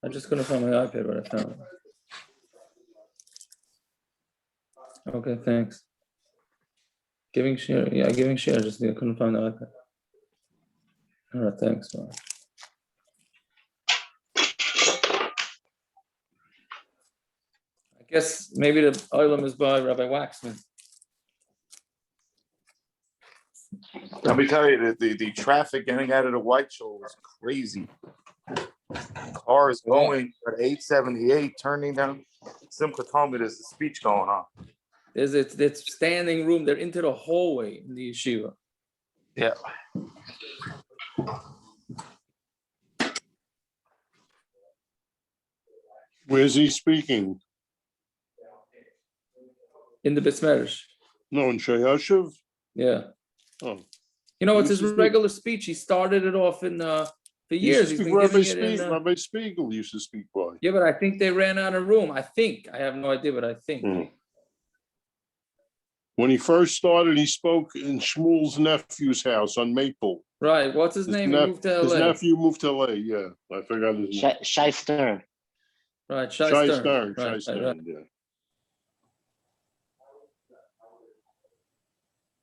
I'm just gonna find my iPad, but I found it. Okay, thanks. Giving share, yeah, giving share. Just I couldn't find the iPad. All right, thanks. Bye. I guess maybe the oilam is by Rabbi Waxman. Let me tell you, the traffic getting out of the White Shoal was crazy. Cars going at 878, turning down. Simcha told me there's a speech going on. It's standing room. They're into the hallway in the yeshiva. Yeah. Where's he speaking? In the Besmerish. No, in Shayashiv? Yeah. Oh. You know, it's his regular speech. He started it off in for years. He's been giving it in, Rabbi Spiegel used to speak by. Yeah, but I think they ran out of room. I think. I have no idea, but I think. When he first started, he spoke in Shmuel's nephew's house on Maple. Right. What's his name? He moved to LA. His nephew moved to LA, yeah. I forgot his name. Shai Stern. Right, Shai Stern. Right, Yeah.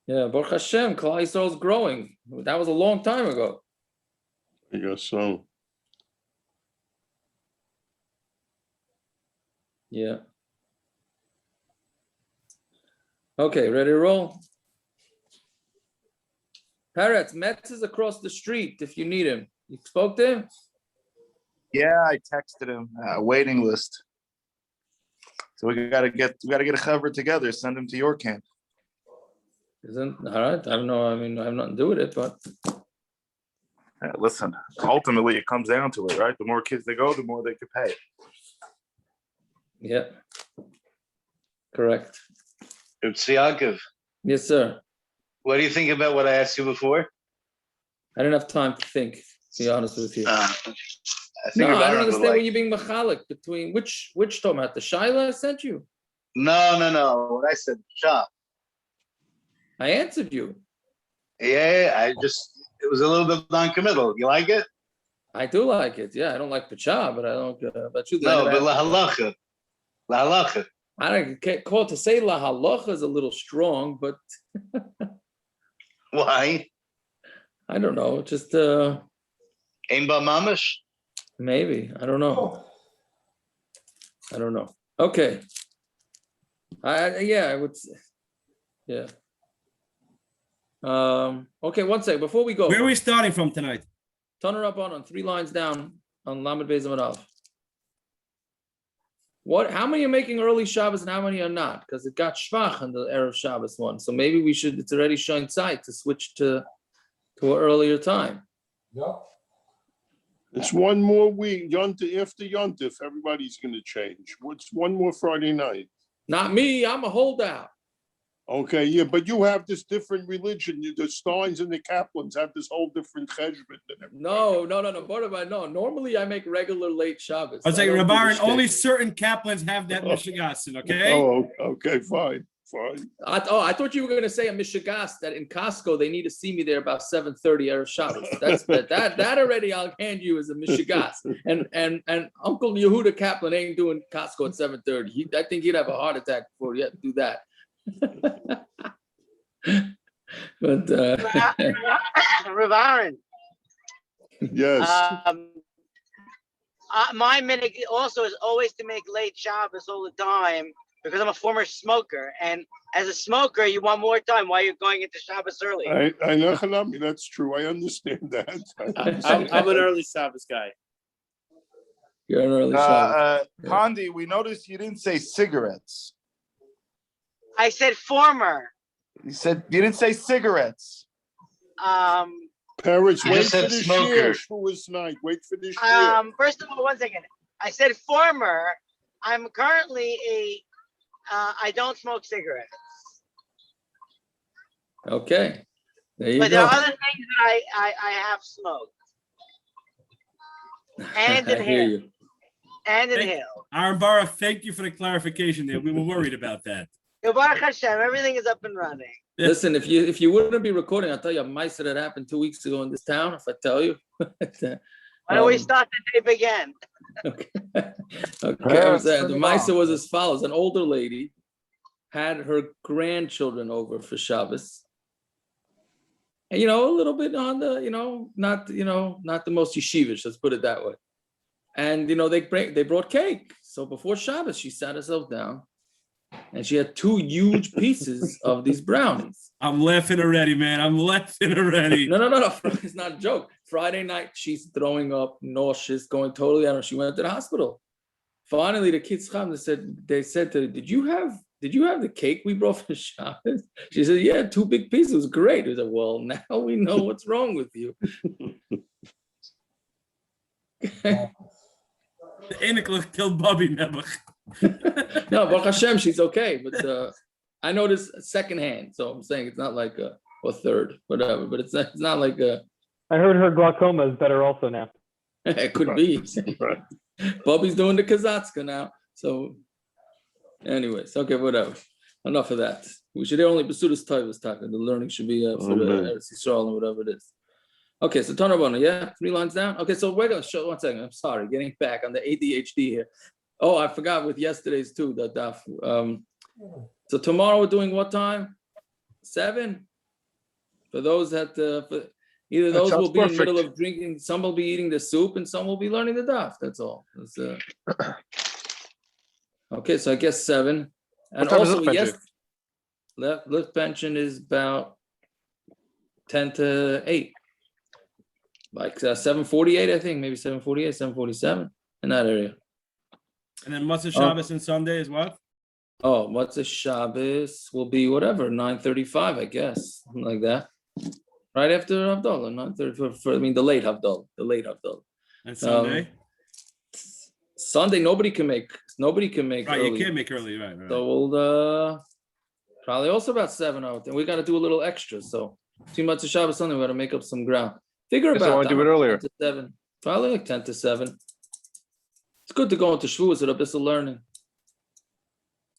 Yeah, Baruch Hashem, Klal Yisrael's growing. That was a long time ago. I guess so. Yeah. Okay, ready to roll? Peretz, Metz is across the street if you need him. You spoke to him? Yeah, I texted him. Waiting list. So we gotta get a cover together. Send him to your camp. Isn't all right? I don't know. I mean, I have nothing to do with it, but Listen, ultimately it comes down to it, right? The more kids they go, the more they could pay. yeah, correct. It's Yaakov. Yes, sir. What do you think about what I asked you before? I didn't have time to think. To be honest with you. I No, I don't it, understand like- when you're being machalik between which talking about the Shaila I sent you. No. What I said, shop. I answered you. Yeah, it was a little bit non-committal. You like it? I do like it. Yeah, I don't like Pachah, but I don't. But you. No, but la halacha. La halacha. I don't call to say la halacha is a little strong, but Why? I don't know. Just Ain ba mamash? maybe. I don't know. I don't know. Okay. I would. Yeah. Okay, one second. Before we go. Where are we starting from tonight? Turn her up on 3 lines down on Lamed Beis Amud Aleph. How many are making early Shabbos and how many are not? Because it got Shvach on the Erev Shabbos one. So maybe it's already showing sight to switch to an earlier time. Yeah. It's one more week. Yontif, after Yontif, everybody's going to change. What's one more Friday night? Not me. I'm a holdout. Okay, yeah, but you have this different religion. The Steins and the Kaplans have this whole different cheshbon. No. No. Normally I make regular late Shabbos. I was like, Rabanan, only certain Kaplans have that Mishigasin, okay? Oh, okay, fine. I thought you were going to say a Mishigas that in Costco they need to see me there about 7:30 Erev Shabbos. That already I'll hand you as a Mishigas. And Uncle Yehuda Kaplan ain't doing Costco at 7:30. I think he'd have a heart attack before he had to do that. But Rav Aaron. Yes. My minute also is always to make late Shabbos all the time because I'm a former smoker, and as a smoker, you want more time while you're going into Shabbos early. I know, Hanami, that's true. I understand that. I'm an early Shabbos guy. You're an early Shabbos. Condi, we noticed you didn't say cigarettes. I said former. You didn't say cigarettes. Parents, You wait just for said the smoker. shir night. Wait for the shir. First of all, 1 second. I said former. I'm currently I don't smoke cigarettes. Okay. There you But go. there are other things that I have smoked. And I hear you. And inhale. Aaron Barra, thank you for the clarification there. We were worried about that. Baruch Hashem, everything is up and running. Listen, if you wouldn't be recording, I'll tell you a mice that happened 2 weeks ago in this town. If I tell you, Why don't we start the tape again? Okay. I'm saying the Maisa was as follows: an older lady had her grandchildren over for Shabbos. And a little bit on the, not the most yeshivish, let's put it that way. And they brought cake. So before Shabbos, she sat herself down and she had 2 huge pieces of these brownies. I'm laughing already, man. I'm laughing already. No. It's not a joke. Friday night, she's throwing up, nauseous, going totally out. She went to the hospital. Finally, the kids come. They said to her, Did you have the cake we brought for Shabbos? She said, yeah, 2 big pieces. It was great. I said, well, now we know what's wrong with you. The Eniklich killed Bobby Nebuch. No, Baruch Hashem, she's okay. But I know this secondhand, so I'm saying it's not like a third, whatever. But it's not like a. I heard her glaucoma is better also now. It could be. Right. Bobby's doing the Kazatska now. So, anyways, okay, whatever. Enough of that. We should only Besudas Toivus talking. The learning should be for the Eretz Yisrael and whatever it is. Okay, so Tanarbana, yeah, 3 lines down. Okay, so we're gonna show 1 second. I'm sorry, getting back on the ADHD here. Oh, I forgot with yesterday's too, the Daf. So tomorrow we're doing what time? 7. For those that either those will be in the middle of drinking, some will be eating the soup, and some will be learning the Daf. That's all. Okay, so I guess 7. And also, yes, lift pension is about 10 to 8. Like 7:48, I think, maybe 7:48, 7:47 in that area. And then Matzah Shabbos and Sunday is what? Oh, Matzah Shabbos will be whatever, 9:35, I guess, something like that. Right after Havdalah, 9:30. The late Havdalah, And Sunday? Sunday, nobody can make Right, early. you can't make early, right. So we'll probably also about 7 out. And we got to do a little extra. So 2 Matzah Shabbos Sunday, we got to make up some ground. Figure about I want to do it earlier. 10 to 7. Probably like 10 to 7. It's good to go into Shavuos with a bit of learning.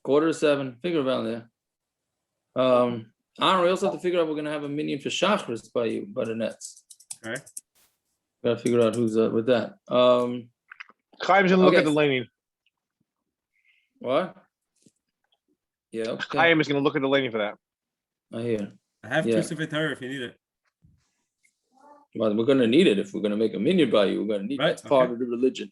6:45, figure about there. Aaron, we also have to figure out we're going to have a minion for Shachris by the nets. Okay. Got to figure out who's with that. Chaim's gonna look at the laning. What? Yeah, okay. Chaim is gonna look at the laning for that. I hear. I have Yeah. Tusafet Torah if you need it. Well, we're going to need it if we're going to make a minion by you. We're going to need Right, that's part okay. of the religion.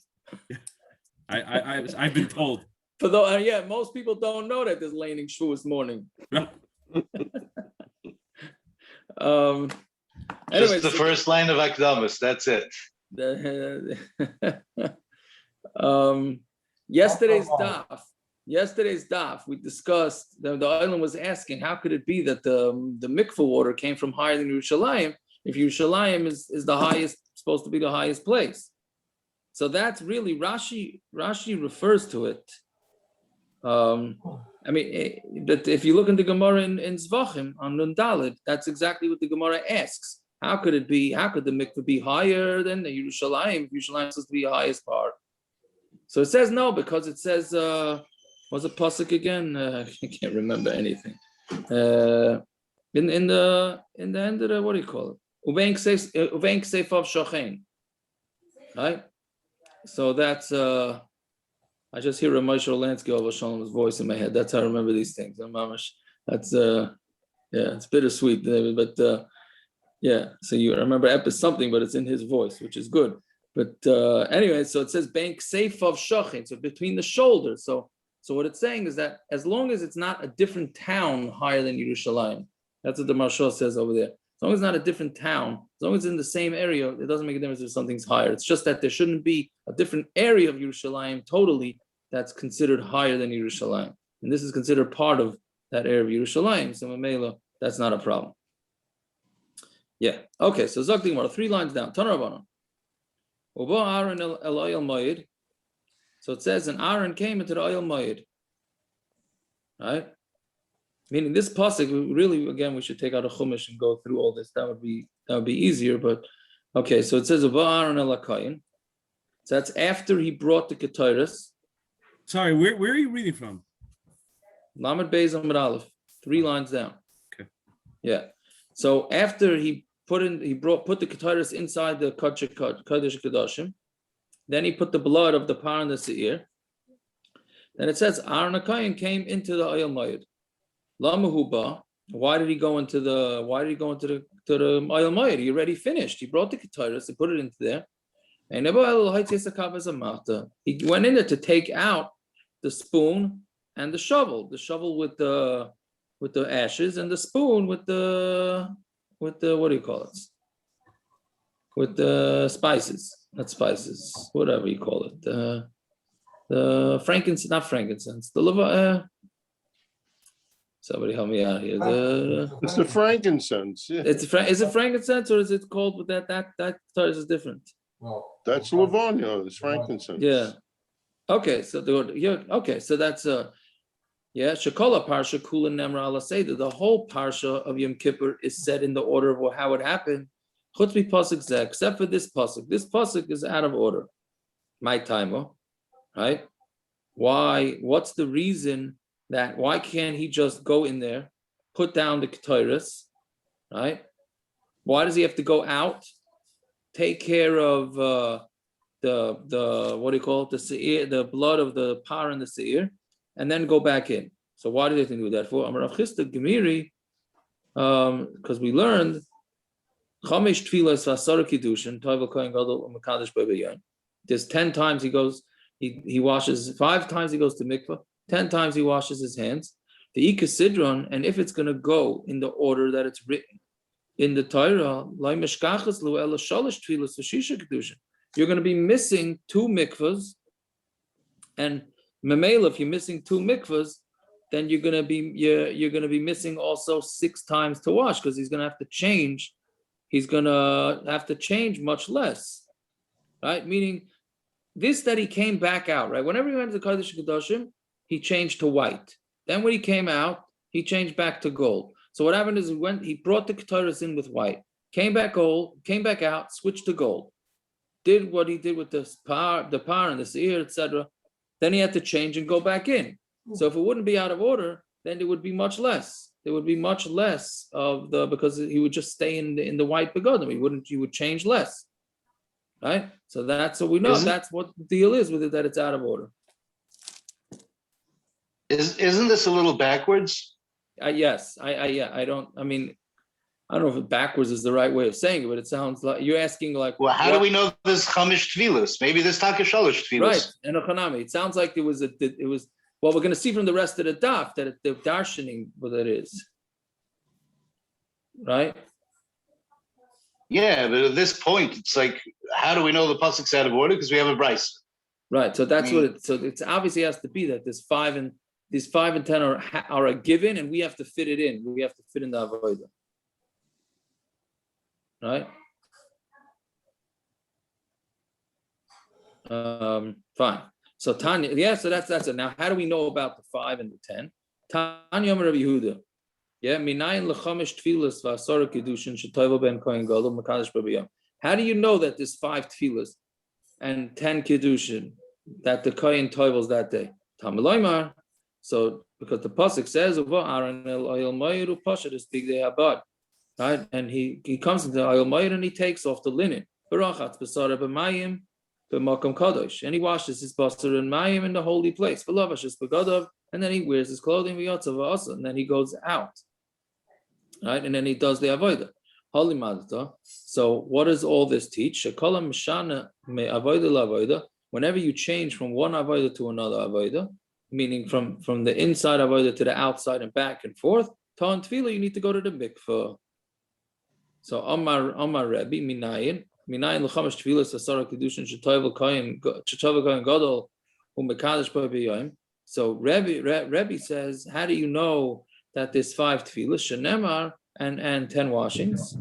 I've been told. For though, most people don't know that there's laning Shavuos morning. Just the first line of Akdamus. That's it. Yesterday's daf, we discussed, the island was asking, how could it be that the mikveh water came from higher than Yerushalayim, if Yerushalayim is the highest, supposed to be the highest place? So that's really, Rashi refers to it. But if you look in the Gemara in Zvachim on Nun Daled, that's exactly what the Gemara asks. How could it be? How could the mikveh be higher than the Yerushalayim? Yerushalayim is supposed to be the highest part. So it says no, because it says, what's the pasuk again? I can't remember anything. In the end of the, what do you call it? Uvein Kseifav Shochein. Right? So that's I just hear Moshe Olansky over Shalom's voice in my head. That's how I remember these things. That's it's bittersweet, but yeah. So you remember something, but it's in his voice, which is good. But anyway, so it says bank safe of shochin, so between the shoulders. So what it's saying is that as long as it's not a different town higher than Yerushalayim, that's what the Marshal says over there. As long as it's not a different town, as long as it's in the same area, it doesn't make a difference if something's higher. It's just that there shouldn't be a different area of Yerushalayim totally that's considered higher than Yerushalayim. And this is considered part of that area of Yerushalayim. So Mamela, that's not a problem. Yeah. Okay, so Zakti Gemara, 3 lines down. Tanarabana. So it says, and Aaron came into the oil moed. Right? Meaning this pasuk, really, again, we should take out a chumash and go through all this. That would be easier. But okay, so it says Aaron elakayin. So that's after he brought the ketores. Sorry, where are you reading from? Lamed Beis Amud Aleph, 3 lines down. Okay. Yeah. So after he put the ketores inside the Kodesh Kodashim, Then he put the blood of the par in the seir. Then it says Aaron HaKohen came into the oil moed. Lama huba. Why did he go into the oil moed? He already finished. He brought the ketores, he put it into there. And he went in there to take out the spoon and the shovel with the ashes, and the spoon with the what do you call it? With the spices, not spices, whatever you call it. The frankincense, not frankincense. Somebody help me out here. It's the frankincense. Yeah. Is it frankincense, or is it called with that is different? That's Livonia. It's frankincense. Yeah. Okay, so so that's Shekola Parsha Kulin Nemra Ala Seder. The whole Parsha of Yom Kippur is said in the order of how it happened. Chutzbi pasuk zeh, except for this pasuk. This pasuk is out of order. My timer, right? Why? What's the reason that? Why can't he just go in there, put down the ketores, right? Why does he have to go out, take care of the what do you call it, the seir, the blood of the par in the seir, and then go back in? So why do they think do that for? Amar Rav Chisda Gemiri, because we learned Chamesh tevilos v'asara kiddushin tovel kohen gadol u'mekadosh b'yayin. There's 10 times he goes, he washes, 5 times he goes to mikvah, 10 times he washes his hands. The ikasidron, and if it's going to go in the order that it's written in the Torah, lo mishkachas lo ela shalosh tevilos v'shisha kiddushin. You're going to be missing 2 mikvahs, and memela, if you're missing 2 mikvahs, then you're going to be missing also 6 times to wash, because he's going to have to change. He's going to have to change much less, right? Meaning this, that he came back out, right? Whenever he went to Kodesh Kedoshim, he changed to white. Then when he came out, he changed back to gold. So what happened is he brought the ketores in with white, came back out, switched to gold, did what he did with the par and the seir, etc. Then he had to change and go back in. So if it wouldn't be out of order, then it would be much less. There would be much less of because he would just stay in the white begodim. He would change less, right? So that's what we know. That's what the deal is with it, that it's out of order. Isn't this a little backwards? Yes, I don't know if backwards is the right way of saying it, but it sounds like you're asking like. Well, how do we know this Chamesh tevilos? Maybe this Takashalosh tevilos. Right, and Ochanami. It sounds like it was. Well, we're going to see from the rest of the daf that the darshaning what it is, right? Yeah, but at this point, it's like, how do we know the pasuk's out of order? Because we have a brisa. Right. So that's what it. So it's obviously has to be that these 5 and 10 are a given, and we have to fit it in. We have to fit in the avodah. Right. Fine. So Tanya, so that's it. Now, how do we know about the 5 and the 10? Tanya Rav Yehuda. Yeah, minayin lechamesh tevilos v'asara kiddushin shetovel ben kohen gadol mekadosh b'yom. How do you know that there's 5 tevilos and 10 kiddushin that the kohen tovels that day? Tamiloymar. So because the pasuk says uva Aaron el oil moedu pashat is big day abad, right? And he comes into the oil moed and he takes off the linen. Barachatz b'sara b'mayim. And he washes his basar and mayim in the holy place. And then he wears his clothing, and then he goes out. Right? And then he does the avodah. So what does all this teach? Whenever you change from one avodah to another avodah, meaning from the inside avodah to the outside and back and forth, ta'an tefillah, you need to go to the mikveh. So Amar Rebbi minayin. Minayin l'chamesh tevilos asara kiddushin shetovel kohen gadol u'mekadosh b'yom. So Rebbe says, how do you know that there's 5 tevilos shenemar and 10 washings?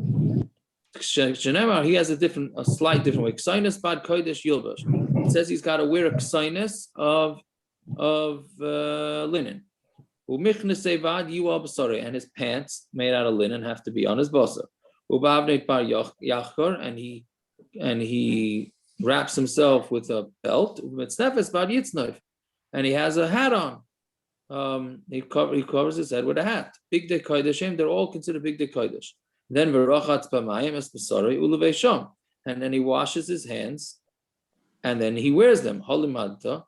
Shenemar, he has a slight different way. Ksainas bad kodesh yilbash. It says he's got to wear a ksainas of linen. U'michnesei vad yual b'sarei, and his pants made out of linen have to be on his basar. U'bavneit bar yachkor, and he wraps himself with a belt, and he has a hat on. He covers his head with a hat. Big day kodesh, they're all considered big day kodesh. Then and then he washes his hands, and then he wears them. Holimadta,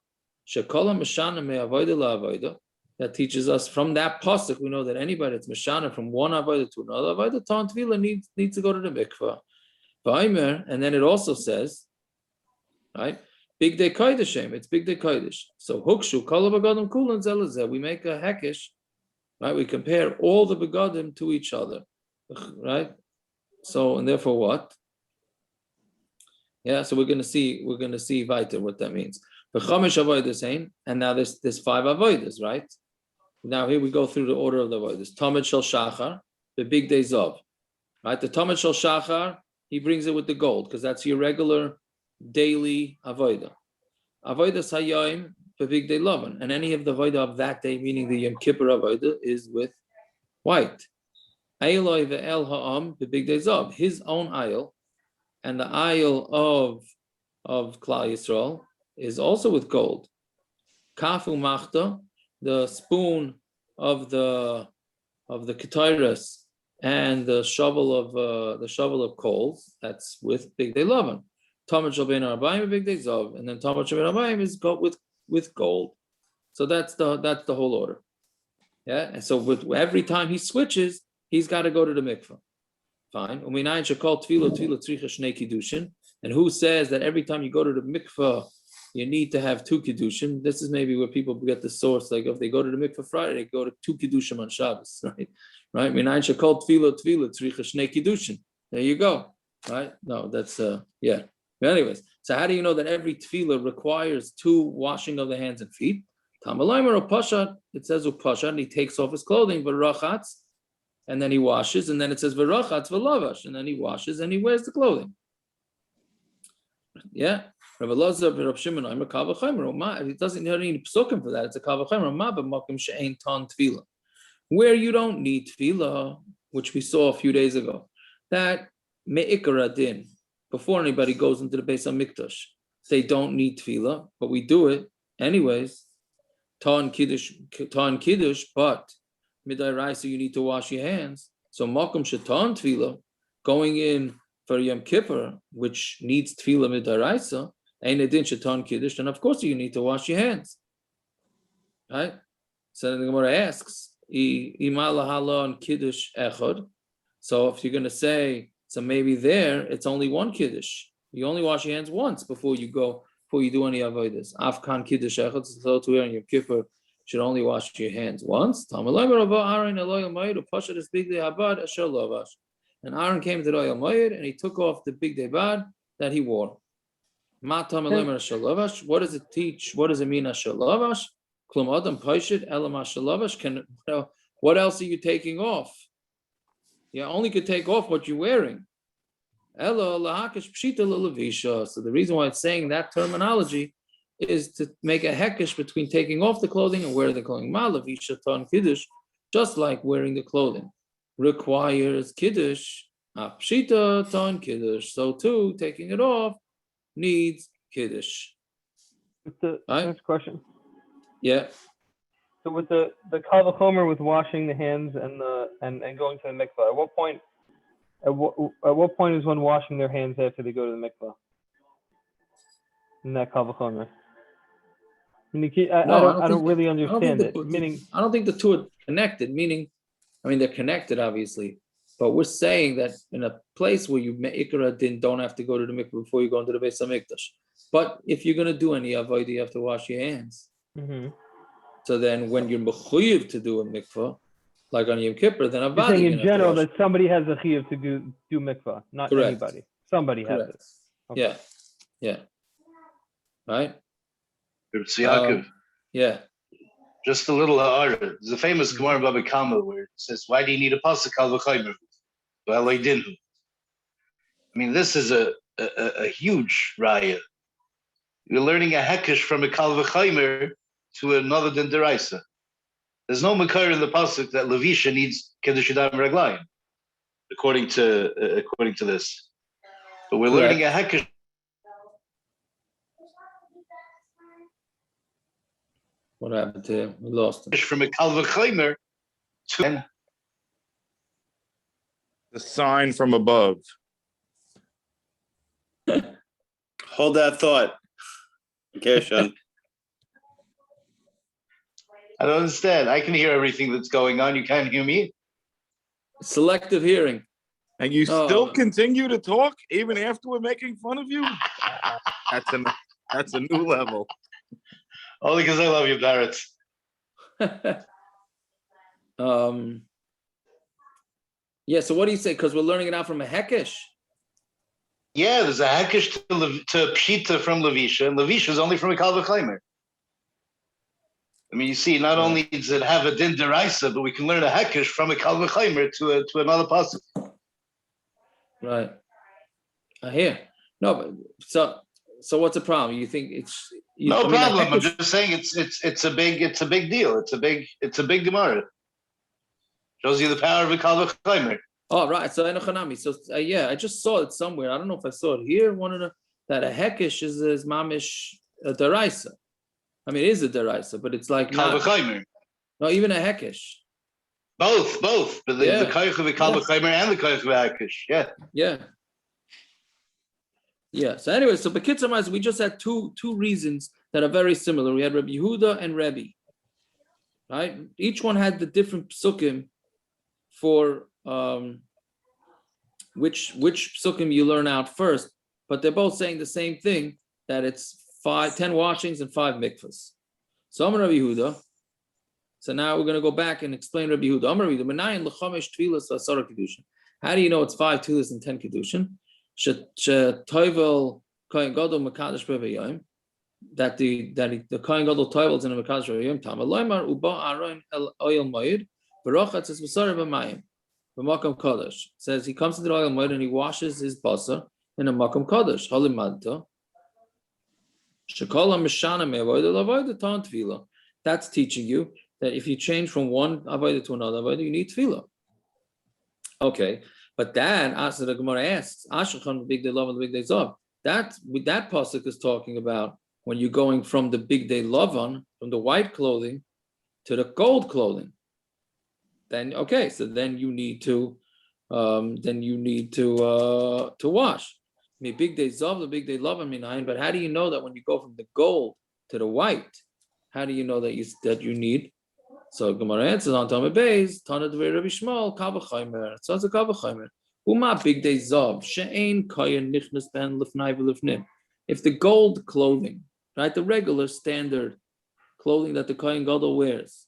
shekola meshana me'avoda la'avoda. That teaches us from that pasuk, we know that anybody that's meshana from one avoda to another avoda, ton tefillah needs to go to the mikvah. And then it also says, right, big day kodesh, it's big day kodesh. So hukshu kol begadim kulan zelazeh. We make a hekesh, right? We compare all the begadim to each other, right? So and therefore what? Yeah, so we're gonna see weiter what that means. The chamish avodas and now there's 5 avodas, right? Now here we go through the order of the avodas. Tamid shel shachar, the big days of, right? The tamid shel shachar, he brings it with the gold because that's your regular daily avodah. Avodas hayom, the big day lavan, and any of the avodah of that day, meaning the Yom Kippur avodah, is with white. Ayloi ve'el ha'am, the big days of his own aisle, and the aisle of Klal Yisrael is also with gold. Kafu machta, the spoon of the ketairas and the shovel of coals, that's with big day lavan. Tamid shel bein arbaim big day zov, and then tamid shel bein arbaim is with gold. So that's the whole order. Yeah, and so with every time he switches, he's got to go to the mikvah. Fine. And who says that every time you go to the mikvah, you need to have 2 kiddushin? This is maybe where people get the source. Like if they go to the mikvah Friday, they go to 2 kiddushim on Shabbos, right? Right. There you go. Right? No, that's yeah. But anyways, so how do you know that every tefillah requires 2 washing of the hands and feet? It says upashat, and he takes off his clothing, v'rachatz, and then he washes, and then it says v'rachatz v'lavash, and then he washes and he wears the clothing. Yeah. Rav Elazar Rav Shimon Omer kal v'chomer. It doesn't need pesukim for that. It's a kal v'chomer. Ma b'makom she'ein ton tefillah, where you don't need tefillah, which we saw a few days ago. That me'ikar adin, before anybody goes into the Beis HaMikdash, they don't need tefillah, but we do it anyways. Ton kiddush, but midaraisa you need to wash your hands. So makom she'ton tefillah, going in for Yom Kippur, which needs tefillah midaraisa, ein adin she'ton kiddush, and of course you need to wash your hands, right? So then the Gemara asks, imala halon kiddush echad. So if you're going to say, so maybe there it's only 1 kiddush. You only wash your hands once before you do any avodas. Afkan kiddush echad. So to wear in Yom Kippur, should only wash your hands once. And Aaron came to the Oyel Moed and he took off the big day bad that he wore. What does it teach? What does it mean? What else are you taking off? You only could take off what you're wearing. So the reason why it's saying that terminology is to make a hekesh between taking off the clothing and wearing the clothing. Just like wearing the clothing requires kiddush, pshita ton kiddush. So too, taking it off needs kiddush. The Right? next question. Yeah. So with the kal v'chomer with washing the hands and going to the mikvah, at what point is one washing their hands after they go to the mikvah? In that kal v'chomer. I don't really understand it. Meaning, I don't think the two are connected. Meaning, I mean, they're connected, obviously, but we're saying that in a place where you me'ikra din don't have to go to the mikvah before you go into the Beis HaMikdash. But if you're going to do any avodah, you have to wash your hands. mm-hmm. So then, when you're mechuyev to do a mikvah, like on Yom Kippur, then You're saying in general that somebody has a chiyuv to do mikvah, not Correct. anybody. Somebody has it. Okay. Yeah. Right. It's Yaakov. Yeah. Just a little there's a famous Gemara Baba Kama where it says, "Why do you need a pasuk kal v'chomer?" Well, I didn't. I mean, this is a huge raya. You're learning a hekesh from a kal v'chomer to another than deraisa. There's no makar in the pasuk that Levisha needs kiddush yadayim raglayim, according to this. But we're learning a hekesh. What happened to him? We lost him. From a kal v'chomer to The sign from above. Hold that thought. Okay, Sean. I don't understand. I can hear everything that's going on. You can't hear me? Selective hearing. And you Oh. still continue to talk even after we're making fun of you? That's a new level. Only because I love you, Barrett. Yeah, so what do you say? Because we're learning it out from a hekesh. Yeah, there's a hekesh to pshita from Levisha, and Levisha is only from a kal v'chomer. I mean, you see, not only does it have a din deraisa, but we can learn a hekesh from a kal v'chomer to another pasuk. Right. I hear. No, but so what's the problem? You think it's No I mean, problem. I'm hekesh- just saying it's a big deal. It's a big gemara. Shows you the power of a kal v'chomer. Oh, right. So Enochanami. So yeah, I just saw it somewhere. I don't know if I saw it here. That a hekesh is mamish a deraisa. I mean, it is a deraisa, but it's like Kal not. v'chomer. No, even a hekesh. Both. But the Yeah. koich of the kal v'chomer and the koich of the hekesh. Yeah. Yeah. So anyway, so B'kitzur, we just had two reasons that are very similar. We had Rabbi Yehuda and Rebbi. Right? Each one had the different pesukim for which pesukim you learn out first, but they're both saying the same thing, that it's 10 washings and 5 mikvahs. So Amar Rabbi Yehuda. So now we're going to go back and explain Rabbi Yehuda. Amar Rabbi Yehuda, Menayin l'chomesh tevilos v'asara kedushin. How do you know it's 5 tevilos and 10 kedushin? Toivel kohen gadol mekadosh b'vayom. That the kohen gadol toivels in a mekadosh b'vayom. Tama loymar uba aron el oil moed v'rochatz es v'sara b'mayim b'makam kodesh. Says he comes to the oil moed and he washes his basar in a makam kodesh. Holimadta. Shekola mishana me'avoda l'avoda ton tefila. That's teaching you that if you change from one avoda to another avoda, you need tefila. Okay, but that, as the Gemara asks, Ashachan big day love and the big day zav. That pasuk is talking about when you're going from the big day lavan, from the white clothing to the gold clothing. Then okay, so then you need to wash. I mean, big day zav, the big day lavan minayin. But how do you know that when you go from the gold to the white? How do you know that you need? So Gemara answers on Talmud Beis, Tana Dvei Rabbi Shmuel, Kal v'chomer. So it's a Kal v'chomer. Uma big day zav she'ein kohen nichnas ben lifnai v'lifnim. If the gold clothing, right, the regular standard clothing that the kohen gadol wears,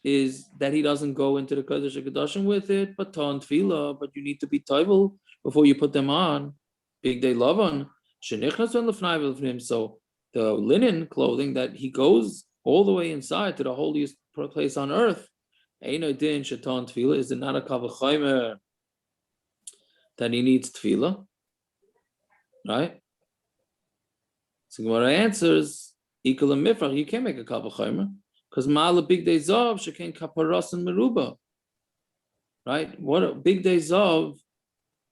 is that he doesn't go into the kodesh HaKadoshim with it, but ton tefillah, but you need to be toivel before you put them on. Big day lavan she'nichnas ben lifnai v'lifnim. So the linen clothing that he goes all the way inside to the holiest place on earth, Eino din shatan tefillah, is it not a kal v'chomer that he needs tefillah? Right? So Gemara answers, Ikal mifrach, you can't make a kal v'chomer because ma'ala big day zav shekain kaparas and meruba. Right? What a big day zav,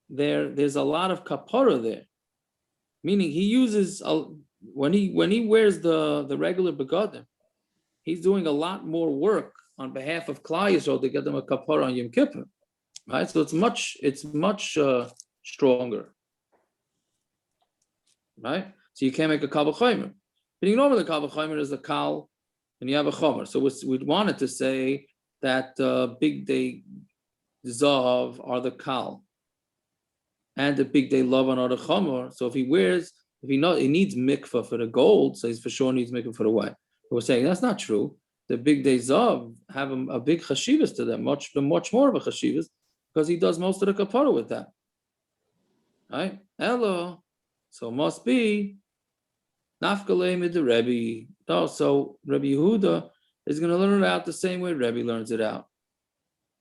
there's a lot of kapara there, meaning he uses when he wears the regular begadim, he's doing a lot more work on behalf of Klal Yisrael to get them a kapara on Yom Kippur, right? So it's much stronger, right? So you can't make a kal v'chomer. But you know the kal v'chomer is a kal, and you have a chomer. So we wanted to say that big day zav are the kal, and the big day lavan are the chomer. So if he needs mikvah for the gold, so he for sure needs mikvah for the white. We're saying that's not true. The big day zav have a big chashivas to them, much more of a chashivas, because he does most of the kapara with that. Right? Hello. So must be nafkalei mid the Rebbe. No, so Rabbi Yehuda is going to learn it out the same way Rebbe learns it out.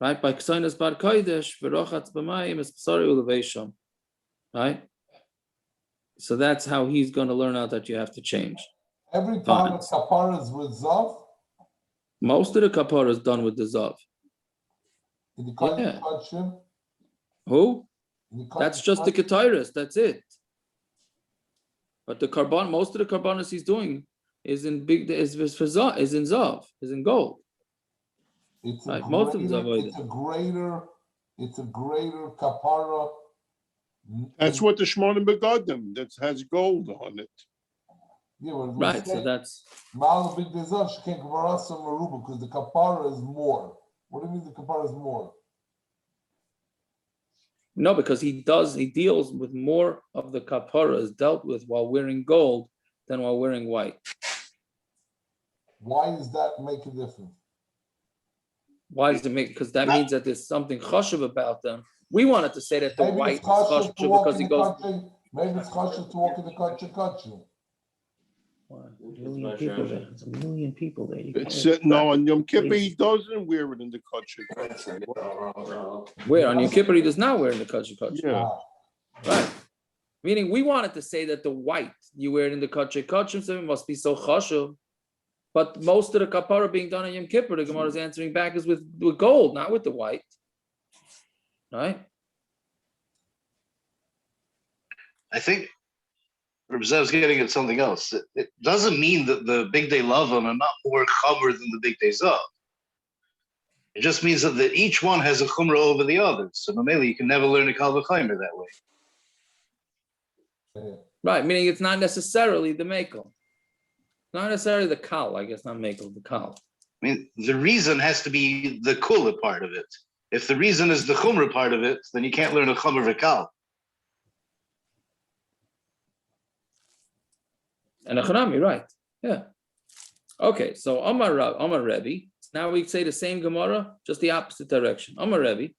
Right? By ksainas bar kodesh v'rochatz b'mayim es b'sari u'leveisham. Right? So that's how he's going to learn out that you have to change. Every time a kapara is with zav? Most of the kapara is done with the zav. In the Yeah. Who? That's just the ketiris. That's it. But the carbon, most of the carbonas he's doing is in zav, is in gold. It's right. a Most greater, of them it's a greater kapara. That's what the Shmonim Begadim, that has gold on it. Yeah, but Right. So that's Ma'al big dezov sheken kaparasa meruba because the kapara is more. What do you mean the kapara is more? no, because he deals with more of the kapara is dealt with while wearing gold than while wearing white. Why does that make a difference? Why does it make? Because that Not- means that there's something chashuv about them. We wanted to say that the Maybe white it's is chashuv chashuv to walk because in he the goes. country. Maybe it's chashuv to walk in the country. Million people there. There's a million people there. You It's can't- no, on Yom Kippur, he doesn't wear it in the country. Where on Yom Kippur he does not wear in the kosher. Yeah. Right. Meaning we wanted to say that the white you wear it in the kosher, so it must be so chashuv. But most of the kapara being done on Yom Kippur, the Gemara is answering back is with gold, not with the white. Right? I think Reb Zev's getting at something else. It doesn't mean that the big day lavim are not more chamer than the big day zav. It just means that each one has a chumrah over the others. So normally you can never learn a kal v'chaimer that way. Right, meaning it's not necessarily the mekel. Not necessarily the kal, I guess, not mekel, the kal. I mean, the reason has to be the kula part of it. If the reason is the chumrah part of it, then you can't learn a chumrah v'kal. And a chanami, right? Yeah. Okay, so Amar Rebbi. Now we say the same Gemara, just the opposite direction. Amar Rebbi.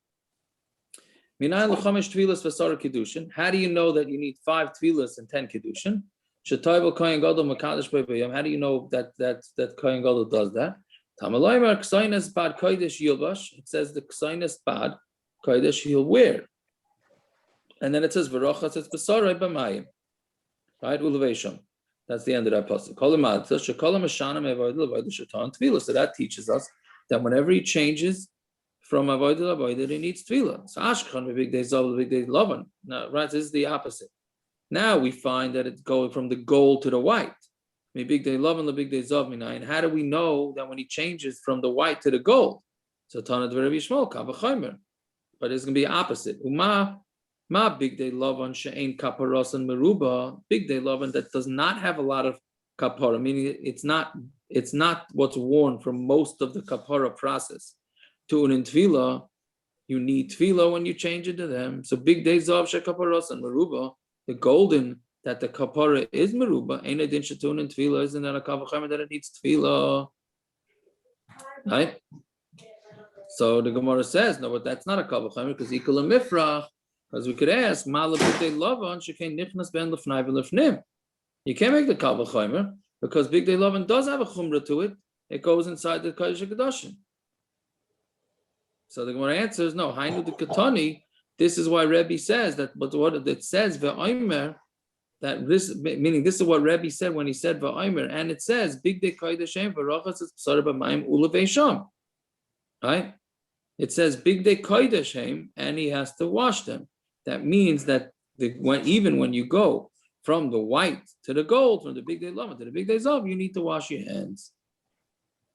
Minayin l'chamesh tevilos v'sara kiddushin. How do you know that you need 5 tevilos and 10 kiddushin? Shetoivel kohen gadol makadosh b'yom. How do you know that kohen gadol does that? Tamaloymer ksaynes bad kodesh yilbash. It says the ksaynes bad kodesh he'll wear, and then it says v'rochas it's b'sara b'mayim. Right, ulevesham. That's the end of that pasuk. So that teaches us that whenever he changes from avodah to avodah, he needs tevilah. So ashkan big day zav, big day lavan. Now, right, this is the opposite. Now we find that it's going from the gold to the white. Big day lavan, the big day zav minayin. How do we know that when he changes from the white to the gold? So Tana Dverav Yishmol kavachaymer, but it's going to be opposite. Ma big day lavan she'ein kaparos and meruba, big day lavan that does not have a lot of kapara, meaning it's not what's worn from most of the kapara process. To an tvila, you need tvila when you change it to them. So big day zav she'kaparos and meruba, the golden that the kapara is meruba, ain't a din shetun and tvila, isn't that a kavachayim that it needs tvila? Right? So the Gemara says, no, but that's not a kavachayim because equal a mifrach. Because we could ask, you can't make the kal v'chaimer because big day lavan does have a chumrah to it. It goes inside the kodesh hakadoshim. So the Gemara answers, no. Hainu the katani. This is why Rebbe says that. But what it says v'aimer, that this meaning this is what Rebbe said when he said v'aimer, and it says big day kodesh v'rachas es b'sara b'mayim uleveisham. Right? It says big day kodesh and he has to wash them. That means that even when you go from the white to the gold, from the big day lava to the big day zav, you need to wash your hands.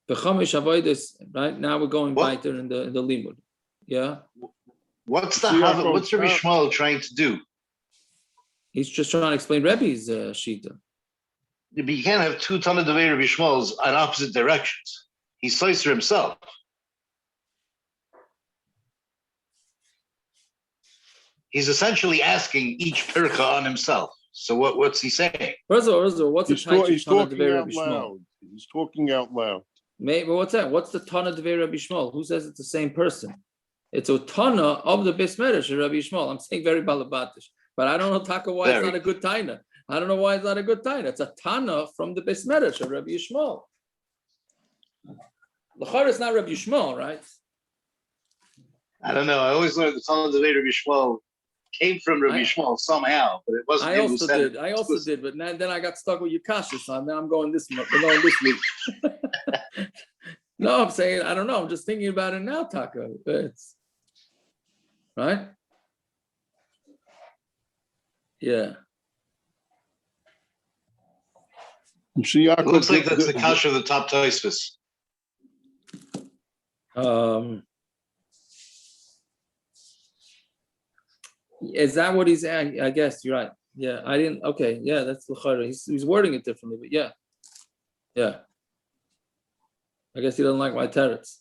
The chamesh avodos, right now we're going weiter in the limud. Yeah. What's Rabbi Shmuel trying to do? He's just trying to explain Rebbe's schita. But you can't have 2 ton of Devei Rabbi Shmuel's on opposite directions. He's Slicer himself. He's essentially asking each pirka on himself. So what's he saying? What's the He's talking out loud. He's talking out loud. Maybe what's that? What's the Tana Devei Rabbi Shmuel? Who says it's the same person? It's a Tana of the Beis Medrash of Rabbi Shmuel. I'm saying very balabatish, but I don't know Taka why it's not a good Tana. I don't know why it's not a good Tana. It's a Tana from the Beis Medrash of Rabbi Shmuel. L'chara is not Rabbi Shmuel, right? I don't know. I always learned the Tana of Rabbi Shmuel came from Rabbi Shmuel somehow, but it wasn't. I also did, but then I got stuck with your kasha, so now I'm going this week. No, I'm saying I don't know. I'm just thinking about it now, Taka. It's right. Yeah. It looks like that's the kasha of the top Tosfos. Is that what he's saying? I guess you're right. Yeah, I didn't. Okay, yeah, that's l'chara. He's wording it differently, but yeah. I guess he doesn't like my teretz.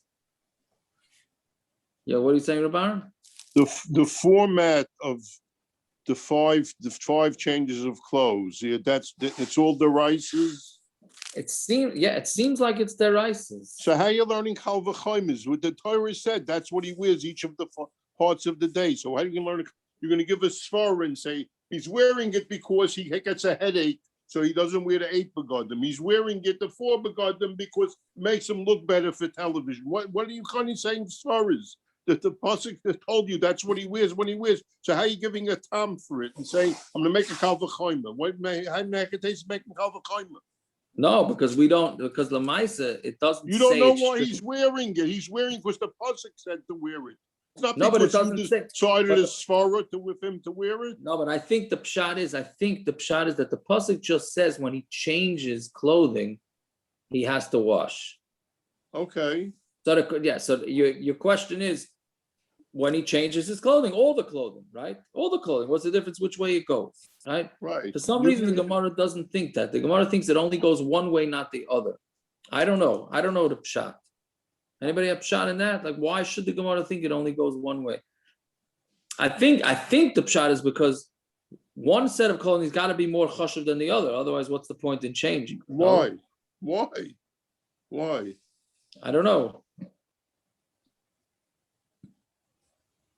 Yeah, what are you saying, Rabanan? The format of the five changes of clothes. Yeah, it's all derises. It seems like it's derises. So how are you learning Kal V'Chaimis? What the Torah said, that's what he wears each of the parts of the day. So how are you going to learn? You're going to give a svara and say he's wearing it because he gets a headache, so he doesn't wear the 8 begodim. He's wearing it the 4 begodim because it makes him look better for television. What are you kind of saying svaras? That the pasuk that told you that's what he wears when he wears. So how are you giving a tam for it and saying I'm going to make a Kal V'Chaimer? How is making Kal V'Chaimer? No, because the Maisa, it doesn't. You don't say know it's why strict- he's wearing it. He's wearing because the pasuk said to wear it. It's not No, but it because doesn't you say- decided but- a svara with him to wear it. No, but I think the pshat is that the pasuk just says when he changes clothing, he has to wash. Okay. So your question is when he changes his clothing, all the clothing, right? All the clothing. What's the difference which way it goes, right? Right. For some reason, the Gemara doesn't think that. The Gemara thinks it only goes one way, not the other. I don't know. I don't know the pshat. Anybody have pshat in that? Like, why should the Gemara think it only goes one way? I think the pshat is because one set of clothing has got to be more chashuv than the other. Otherwise, what's the point in changing? Why? Why? I don't know.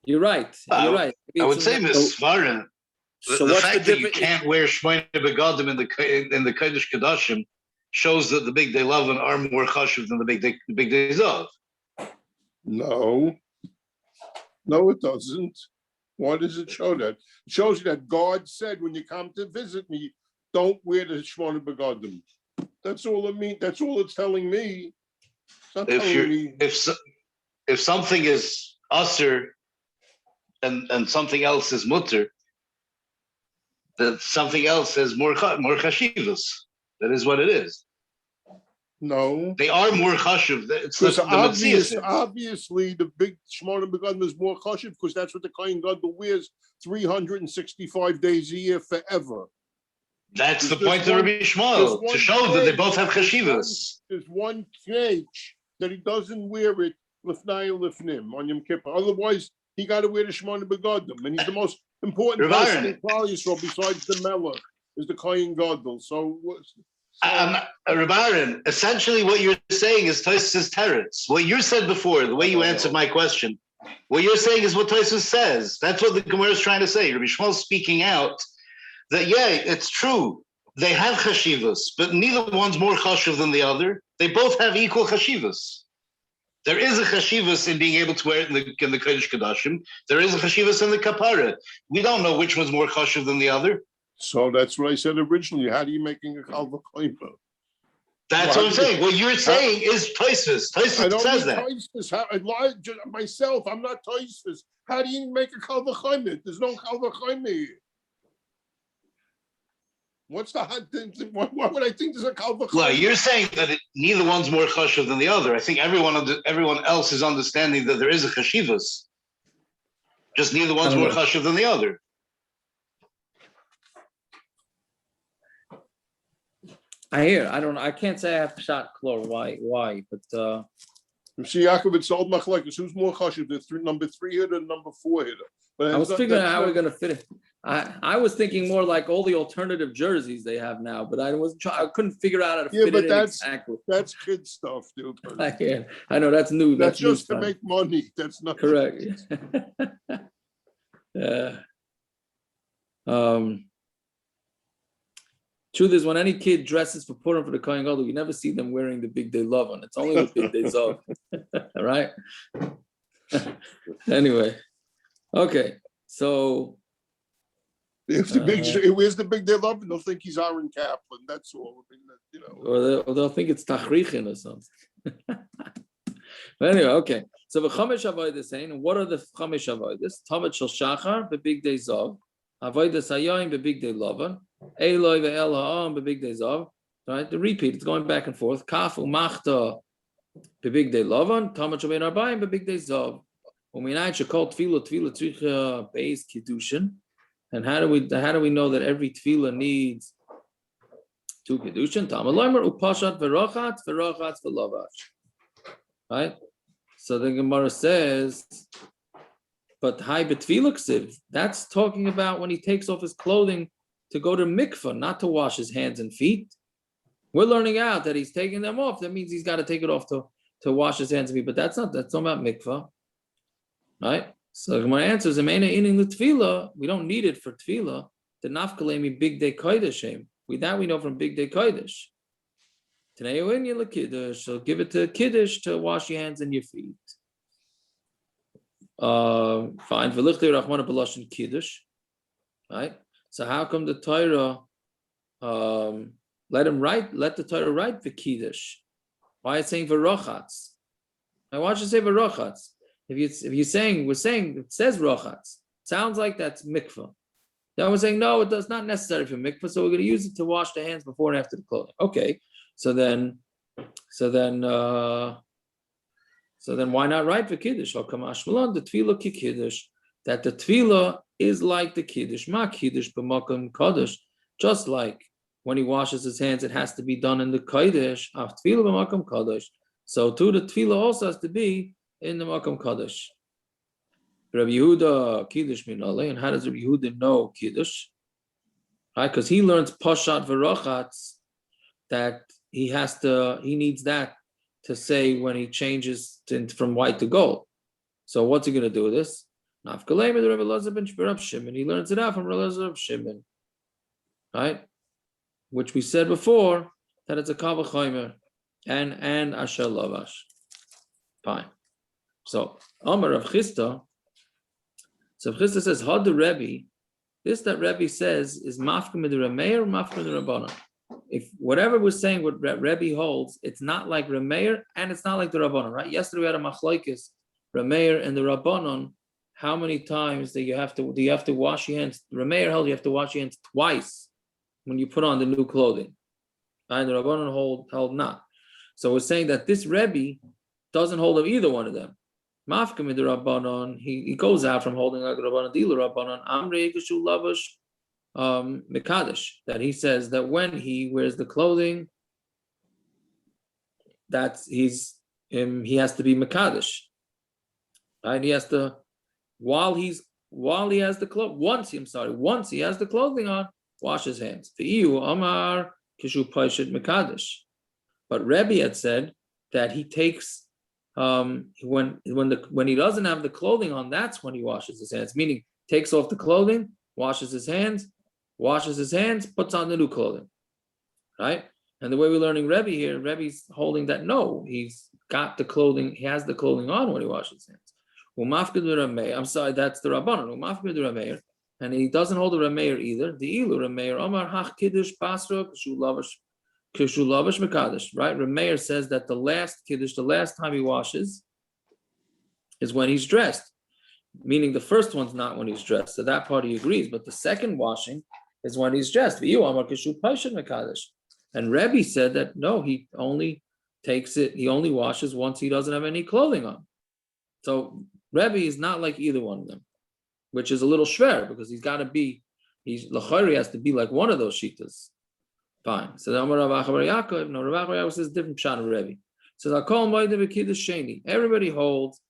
You're right. I would It's say, Miss Svarin, So the what's fact the that you difference? can't wear shmoyne begadim in the Kodesh Kodashim shows that the big day love are more chashuv than the big day zav. No, it doesn't. Why does it show that? It shows you that God said, when you come to visit me, don't wear the shmona begadim. That's all it means. That's all it's telling me. It's not telling me. If something is usher and something else is mutter, that something else has more chashivas. That is what it is. No. They are more chashiv. It's Because the obviously the big shmona begadim is more chashiv because that's what the kohen gadol wears 365 days a year forever. That's the point of Rabbi Shmuel, to show that they both have chashivas. There's one cage that he doesn't wear it lifnai lifnim on Yom Kippur. Otherwise, he got to wear the shmona begadim, and he's the most important person in Klal Yisrael besides the melech is the kohen gadol. So Rabanan, essentially what you're saying is Tosfos teretz. What you said before, the way you answered my question, what you're saying is what Tosfos says. That's what the Gemara is trying to say. Rabbi Shmuel speaking out that, yeah, it's true. They have chashivas, but neither one's more chashiv than the other. They both have equal chashivas. There is a chashivas in being able to wear it in the Kodesh Kodashim. There is a chashivas in the kapara. We don't know which one's more chashiv than the other. So that's what I said originally. How are you making a kal v'chaimer? That's what I'm saying. What you're saying is Tosfos. Tosfos says that. I lied myself. I'm not Tosfos. How do you make a kal v'chaimer? There's no kal v'chaimer here. What's the hot thing? Why would I think there's a kal v'chaimer? Well, you're saying that neither one's more chashiv than the other. I think everyone else is understanding that there is a chashivas. Just neither one's more chashiv than the other. I hear. I don't know. I can't say I have shot chlor. Why? But See, Yaakov, it's old machlekes. Who's more chashiv, the number 3 hitter and number 4 hitter? But I was figuring out how we're gonna fit it. I was thinking more like all the alternative jerseys they have now, but I couldn't figure out how to fit it in exactly. That's kid stuff, dude. I know that's new. That's just to make money. That's not correct. Yeah. Truth is, when any kid dresses for Purim for the Kohen Gadol, you never see them wearing the big day love on. It's only the big day Zov. All right. Anyway, okay. So if the where's the big day love? They'll think he's Aaron Kaplan. That's all. Or they'll think it's Tachrichin or something. But anyway, okay. So the Chamesh Avodas saying, and what are the Chamesh Avodas? Tavet Shel Shachar, the big day Zov. Avodas Hayoim, the big day Lavan. Eloi ve'el ha'am bebig day zav. Right, the repeat. It's going back and forth. Kaf umachta bebig day lavan. Tamach Rebbi and R bebig day zav. Uminayin shekol tefila tzricha beis kiddushin. And how do we know that every tevilah needs two kedushin? Tamalomer upashat verochat velovash. Right. So the Gemara says, but hai betvilah ksiv. That's talking about when he takes off his clothing to go to mikvah, not to wash his hands and feet. We're learning out that he's taking them off. That means he's got to take it off to wash his hands and feet. But that's not about mikvah, right? So my answer is, we don't need it for tefillah. The nafkalemi big day kodesh. We know from big day kodesh. So give it to kiddush to wash your hands and your feet. Fine. Kiddush, right? So how come the Torah let the Torah write the kiddush? Why is it saying verochatz? Now why should it say verochatz? If we're saying it says rochatz, sounds like that's mikvah. Then we're saying no, it does not necessary for mikvah, so we're going to use it to wash the hands before and after the clothing. Okay, so then why not write for kiddush? The tevilah ki kiddush, that the tevilah is like the kiddush, ma kiddush b'makom kodesh, just like when he washes his hands, it has to be done in the kodesh. Af tevilah b'makom kodesh. So too, the tevilah also has to be in the Makom Kaddish. Rabbi Yehuda Kiddush Minale, and how does Rabbi Yehuda know Kiddush? Right, because he learns Pashat Verochatz that he needs that to say when he changes from white to gold. So what's he going to do with this? Nafkalei with Rabbi Elazar ben Shimon. He learns it out from Rabbi Elazar ben Shimon, right? Which we said before that it's a kavah chaymer and asher lavash. Fine. So Amar of Schita. So Schita says, "Had the Rebbe." This that Rebbe says is mafkim with the Rav Meir or mafkim with the Rabanan. If whatever we're saying, what Rebbe holds, it's not like Rav Meir and it's not like the Rabanan, right? Yesterday we had a machlokes, Rav Meir and the Rabanan. How many times do you have to wash your hands? Rav Meir held you have to wash your hands twice when you put on the new clothing, and the Rabanan held not. So we're saying that this Rebbe doesn't hold of either one of them. Mafka mid Rabbanon, he goes out from holding like Rabbanon Dila Rabbanon Amrei Kishu Lavash Mekadesh, that he says that when he wears the clothing, that he has to be Mekadesh. Right? He has to while he has the once he has the clothing on, wash his hands. V'iyu Amar Kishu Paishet Mekadesh. But Rebbe had said that he takes when he doesn't have the clothing on, that's when he washes his hands. Meaning, takes off the clothing, washes his hands, puts on the new clothing, right? And the way we're learning Rebbe here, Rebbe's holding that no, he's got the clothing, he has the clothing on when he washes his hands. I'm sorry, that's the Rabbanan. And he doesn't hold the Rav Meir either. The Ilu Rav Meir Omar Hach Kiddush Pasra Kishu Lavash Mekadesh, right? Rav Meir says that the last Kiddush, the last time he washes, is when he's dressed. Meaning the first one's not when he's dressed. So that part he agrees. But the second washing is when he's dressed. And Rebbe said that no, he only washes once he doesn't have any clothing on. So Rebbe is not like either one of them, which is a little schwer because Lachari has to be like one of those shitas. Fine. So the Rav Yaakov says different pshat of Rebbe. Says I call Moed Kiddush Sheni. Everybody holds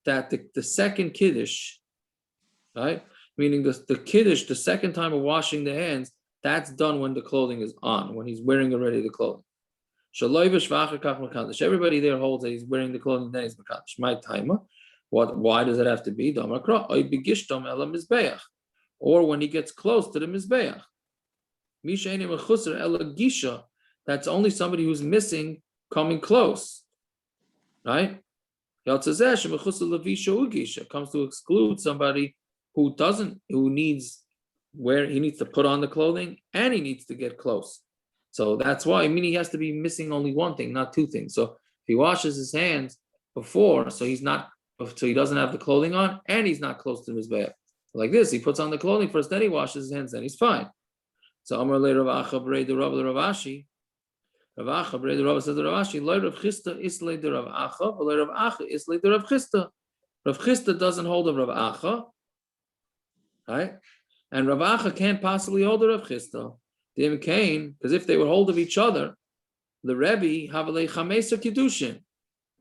that the second Kiddush, right? Meaning the Kiddush, the second time of washing the hands, that's done when the clothing is on, when he's wearing already the clothing. Everybody there holds that he's wearing the clothing, then he's mekadosh. My timer. Why does it have to be? Or when he gets close to the mizbeach. That's only somebody who's missing coming close, right? Comes to exclude somebody who needs to put on the clothing and he needs to get close. So that's why, he has to be missing only one thing, not two things. So if he washes his hands before, so he doesn't have the clothing on and he's not close to his mizbeach. Like this, he puts on the clothing first, then he washes his hands, then he's fine. So Amar le Rav Acha brei the Rav Ashi. Rav Acha brei the Rav says the Rav Ashi lo Rav Chista islei the Rav Acha, but Rav Acha islei the Rav Chista. Rav Chista doesn't hold of Rav Acha, right? And Rav Acha can't possibly hold the Rav Chisda. Dim Kain, because if they would hold of each other, the Rebbe Havalei Chamesa Kiddushin,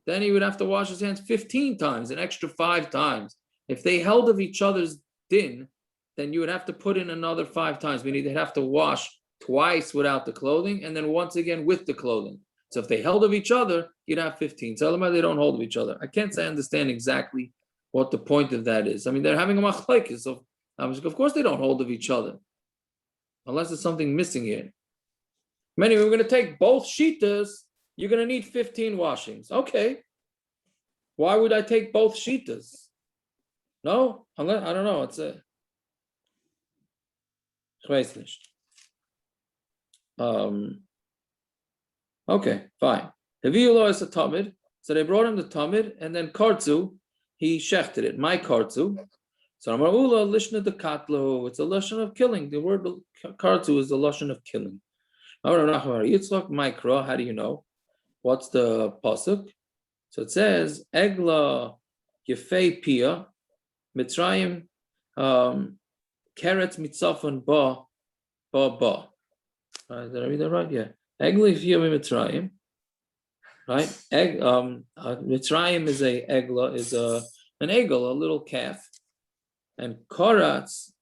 then he would have to wash his hands 15 times, an extra 5 times. If they held of each other's din, then you would have to put in another 5 times, meaning they'd have to wash twice without the clothing and then once again with the clothing. So if they held of each other, you'd have 15. Tell them they don't hold of each other. I can't say I understand exactly what the point of that is. I mean, they're having a machlokes, so of course they don't hold of each other, unless there's something missing here. Anyway, we're going to take both shitas. You're going to need 15 washings. Okay. Why would I take both shitas? No, unless, I don't know. It's a okay, fine. Heviulo is a tamid. So they brought him the tamid, and then kartzu, he shechted it. My kartzu. So Amarula lishna de katlo. It's a lashon of killing. The word kartzu is the lashon of killing. Yitzchak Mikra. How do you know? What's the pasuk? So it says Egla Yefei Pia Mitzrayim Keret Mitzafon Ba. Did I read that right? Yeah. Egla Yefei Mitzrayim. Right. Mitzrayim is a egla, is an egel, a little calf, and karatz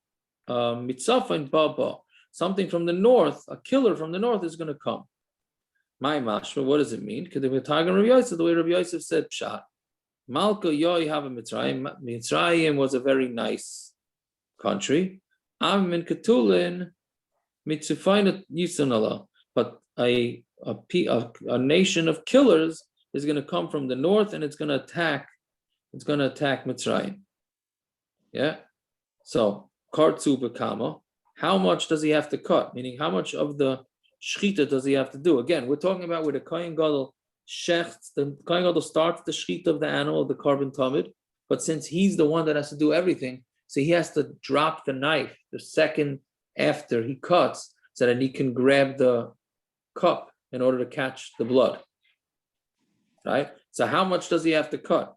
mitzafon Ba. Something from the north, a killer from the north is going to come. My mashma, what does it mean? Because the Targum Rabbi Yosef, the way Rabbi Yosef said, pshat. Malka yoy have a Mitzrayim. Mitzrayim was a very nice country. Am min ketulin mitzufainat yisanala. But a nation of killers is going to come from the north, and it's going to attack Mitzrayim. Yeah. So kartzu bekama. How much does he have to cut? Meaning, how much of the schita does he have to do? Again, we're talking about where the kohen gadol shechts. The kohen gadol starts the schita of the animal, the carbon tamid. But since he's the one that has to do everything, so he has to drop the knife the second after he cuts, so that he can grab the cup in order to catch the blood. Right. So how much does he have to cut?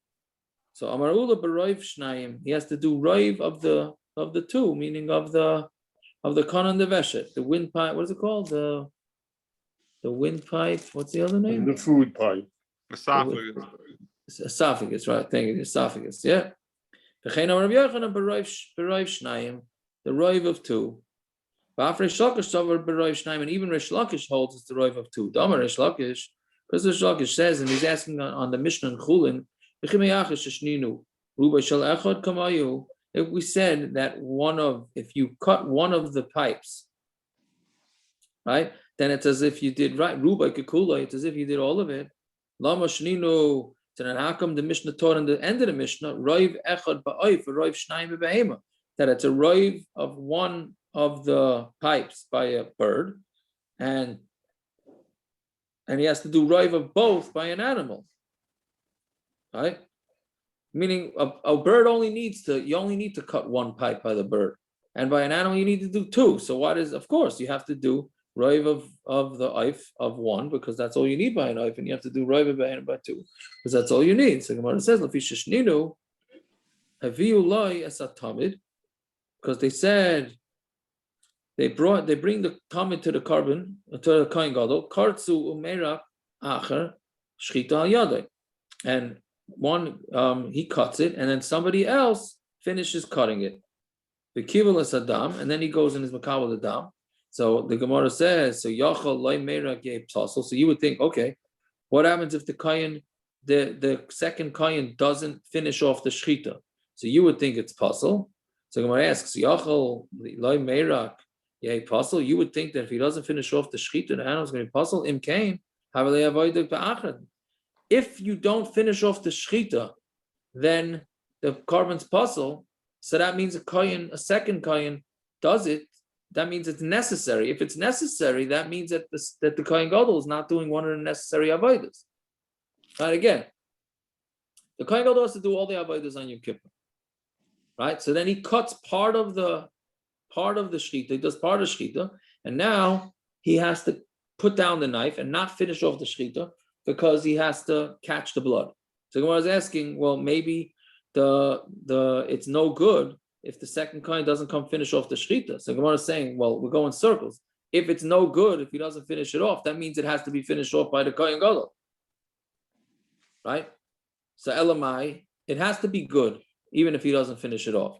So Amarula b'roiv shnayim. He has to do roiv of the two, meaning of the kanan de veshet, the windpipe. What is it called? The windpipe. What's the other name? The food pipe. Esophagus. Esophagus, right? Thank you. Esophagus. Yeah. The roiv of two. And even Rish Lakish holds it's the roiv of two. Dama Rish Lakish, because Rish Lakish says, and he's asking on the Mishnah in Chulin, if we said that if you cut one of the pipes, right, then it's as if you did right. Rubai Kikula, it's as if you did all of it. Lama Shninu, then how come the Mishnah taught in the end of the Mishnah, Roiv Echad Ba'oif, Roiv Shnaim B'Behema, that it's a roiv of one of the pipes by a bird, and he has to do roiv of both by an animal, right? Meaning a bird you only need to cut one pipe by the bird, and by an animal you need to do two. So of course you have to do roiv of the oif of one, because that's all you need by an oif, and you have to do roiv by two, because that's all you need. So Gemara says Lafisha Shninu Haviu Loi Esatamid, because they said they bring the tamid to the carbon to the kohen gadol kartzu umerak acher schita al yadai, and one he cuts it, and then somebody else finishes cutting it. The kivelas adam, and then he goes in his makabel adam. So the Gemara says, so yachal loy merak ye psasel. So you would think, okay, what happens if the kohen, the second kohen doesn't finish off the schita? So you would think it's puzzle. So Gemara asks, yachal loy merak ye puzzle. You would think that if he doesn't finish off the schita, the animal is going to be puzzle. Im kain havelei avodah ba'achad. If you don't finish off the schita, then the carbon's puzzle. So that means a second kohen does it. That means it's necessary. If it's necessary, that means that the kohen gadol is not doing one of the necessary avodos. Right? Again, the kohen gadol has to do all the avodos on Yom Kippur. Right? So then he cuts part of the schita. He does part of schita, and now he has to put down the knife and not finish off the schita, because he has to catch the blood. So Gemara is asking, well, maybe the it's no good if the second kohen doesn't come finish off the schita. So Gemara is saying, well, we're going circles. If it's no good, if he doesn't finish it off, that means it has to be finished off by the kohen gadol, right? So elamai, it has to be good, even if he doesn't finish it off,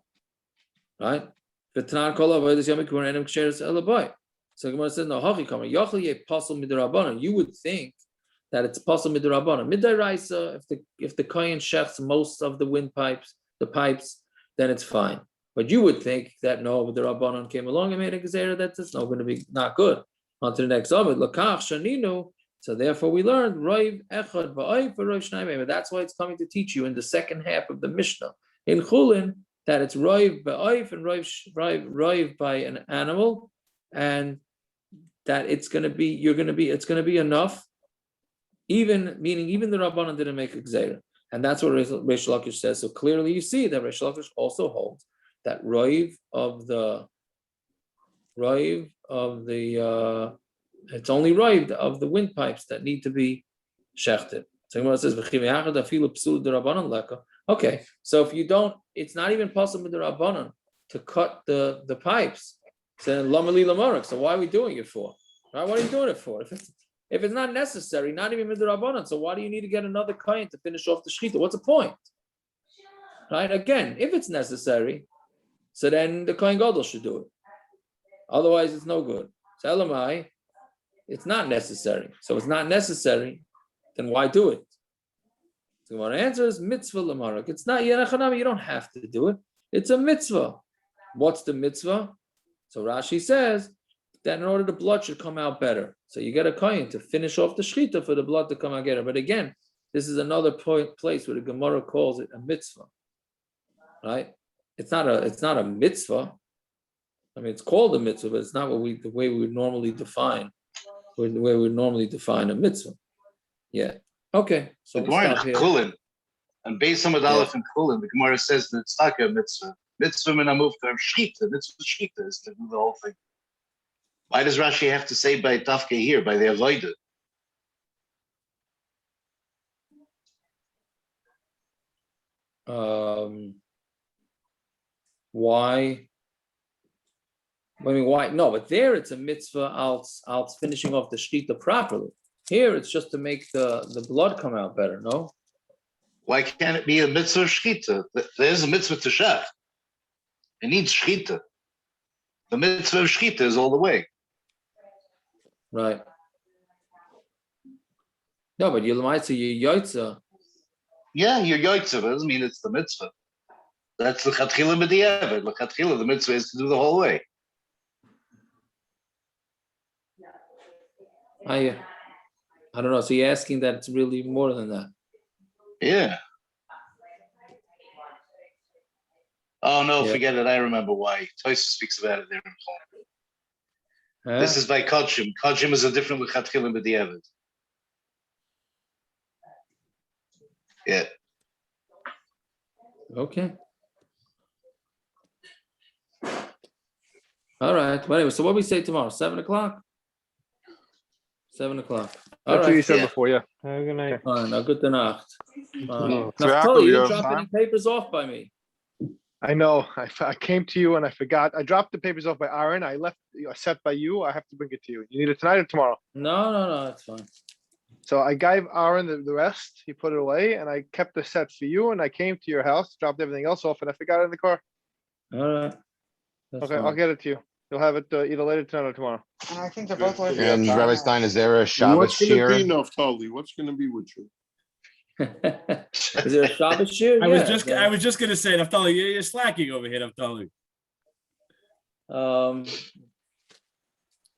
right? So Gemara says, no, you would think that it's pasul midrabanan. Midaraisa, if the kohen shechs most of the windpipes, the pipes, then it's fine. But you would think that no, the Rabanan came along and made a gezerah that it's not going to be not good. On to the next Amud. Lakach shaninu. So therefore we learned Rav echad va'ayv v'Rav shnayim. That's why it's coming to teach you in the second half of the Mishnah in Chulin that it's Rav ba'ayv and Rav by an animal, and that it's going to be it's going to be enough. Even the Rabbanan didn't make a gezerah, and that's what Reish Lakish says. So clearly, you see that Reish Lakish also holds that Rav of the it's only Rav of the windpipes that need to be shechted. So Gemara says, okay, so if you don't, it's not even possible with the Rabbanan to cut the pipes. So Lamali Lamarak. So why are we doing it for? Right? What are you doing it for? If it's not necessary, not even with the Rabbanan, so why do you need to get another kohen to finish off the schita? What's the point? Right? Again, if it's necessary, so then the kohen gadol should do it. Otherwise, it's no good. So elamai, it's not necessary. So it's not necessary, then why do it? So my answer is mitzvah lamarak. It's not yenachanami. You don't have to do it. It's a mitzvah. What's the mitzvah? So Rashi says that in order the blood should come out better. So you get a kohen to finish off the schita for the blood to come out better. But again, this is another place where the Gemara calls it a mitzvah. Right? It's not a mitzvah. I mean, it's called a mitzvah, but it's not the way we would normally define. The way we would normally define a mitzvah. Yeah. Okay. So the Gemara in Chulin, and based on Aleph and Chulin, the Gemara says that it's not a mitzvah. Mitzvah min amuf term schita. Mitzvah schita is to do the whole thing. Why does Rashi have to say by Tafke here, by the avodah? Why? I mean, why? No, but there it's a mitzvah out finishing off the schita properly. Here it's just to make the blood come out better, no? Why can't it be a mitzvah schita? There's a mitzvah to shech. It needs schita. The mitzvah of schita is all the way. Right. No, but you might say you're yoitza. Yeah, you're yoitza, but it doesn't mean it's the mitzvah. That's the chatchila b'diavad. The chatchila, the mitzvah is to do the whole way. I don't know. So you're asking that it's really more than that? Yeah. Oh no, forget it. I remember why. Toys speaks about it there in Chol. This is by Kodshim. Kodshim is a different lechatchila b'diavad. Yeah. Okay. All right. Well, anyway, so what do we say tomorrow? 7 o'clock? 7 o'clock. All That's right. what you said before, yeah. Have a good night. Fine. Now, good night. Yaakov, Naftali, you you didn't have drop any time? papers off by me. I know. I came to you and I forgot. I dropped the papers off by Aaron. I left a set by you. I have to bring it to you. You need it tonight or tomorrow? No, it's fine. So I gave Aaron the rest. He put it away, and I kept the set for you. And I came to your house, dropped everything else off, and I forgot it in the car. All right. That's Okay, fine. I'll get it to you. You'll have it either later tonight or tomorrow. And I think they're both like. And Rabbi Stein, is there a Shabbos What's going to shir? be, Naftali? What's going to be with you? Is there a Shabbos shir? I was just gonna say, Naftali, you're slacking over here, Naftali.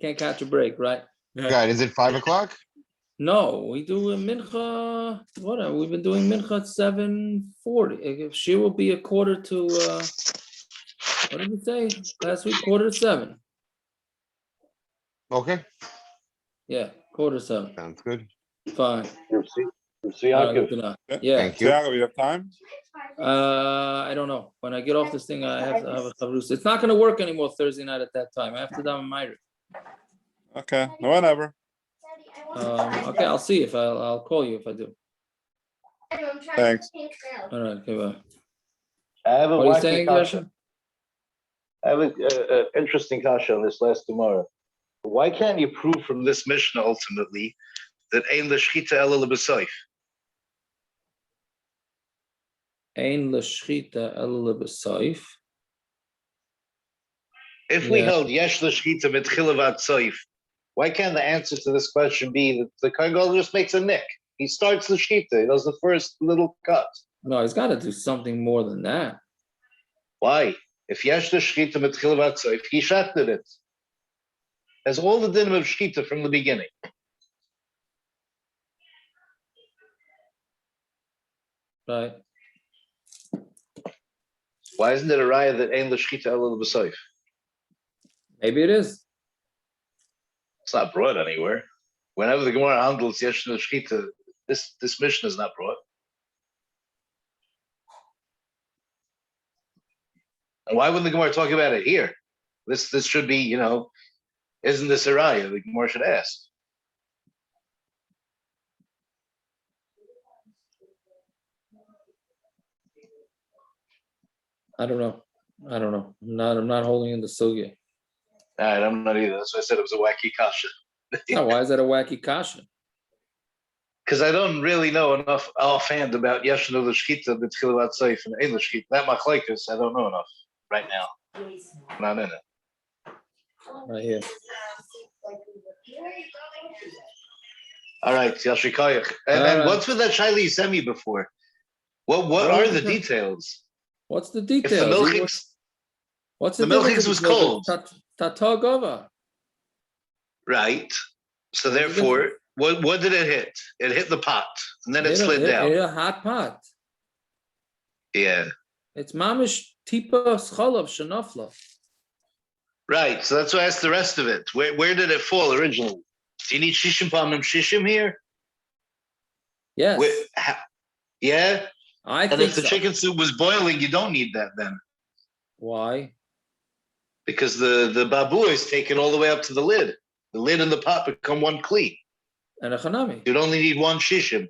Can't catch a break, right? God, is it 5 o'clock? No, we do a mincha. Whatever. We've been doing mincha at 7:40. Shir will be a quarter to. What did we say last week? 6:45. Okay, Yeah, 6:45. sounds good. Fine. See, All right, good to know. Yeah. Thank you. you have time? I don't know. When I get off this thing, I have to have a chavrus. It's not going to work anymore Thursday night at that time. I have to daven Meir. Okay, whatever. Okay, I'll see if I'll call you if I do. Thanks. All right, okay, bye. I have a What are you wacky saying, question. Gershon? I have an interesting kasha on this last tomorrow. Why can't you prove from this Mishnah ultimately that ein l'schita ela l'besoif? Ein l'schita ela l'besoif. If we held yesh l'schita mitchila v'atzoif, why can't the answer to this question be that the kohen gadol just makes a nick? He starts the schita. He does the first little cut. No, he's got to do something more than that. Why? If yesh l'schita mitchila v'atzoif, he shafted it. Has all the din of schita from the beginning. Right. Why isn't it a raya that ein l'schita ela l'besoif? Maybe it is. It's not brought anywhere. Whenever the Gemara handles yesh l'schita, this mission is not brought. And why wouldn't the Gemara talk about it here? This should be, isn't this a raya? The Gemara should ask. I don't know. I'm not holding in the sugya. All right, I'm not either. That's why I said it was a wacky kasha. No, why is that a wacky kasha? Because I don't really know enough offhand about Yeshua l'shchita b'tchilat seif and ein l'shchita. That machlekes, I don't know enough right now. I'm not in it. Right here. All right, Yashikayach. And what's with that shaila you sent me before? What are the details? What's the details? If the milchings, what's the milchings was cold. Tatogova. Right. So therefore, what did it hit? It hit the pot, and then it slid down. It hit a hot pot. Yeah. It's mamish tipa scholov shenofla. Right. So that's why I asked the rest of it. Where did it fall originally? Do you need shishim pamim shishim here? Yes. Yeah. And if the chicken soup was boiling, you don't need that then. Why? Because the babu is taken all the way up to the lid. The lid and the pot become one kli. And a chanami. You'd only need one shishim.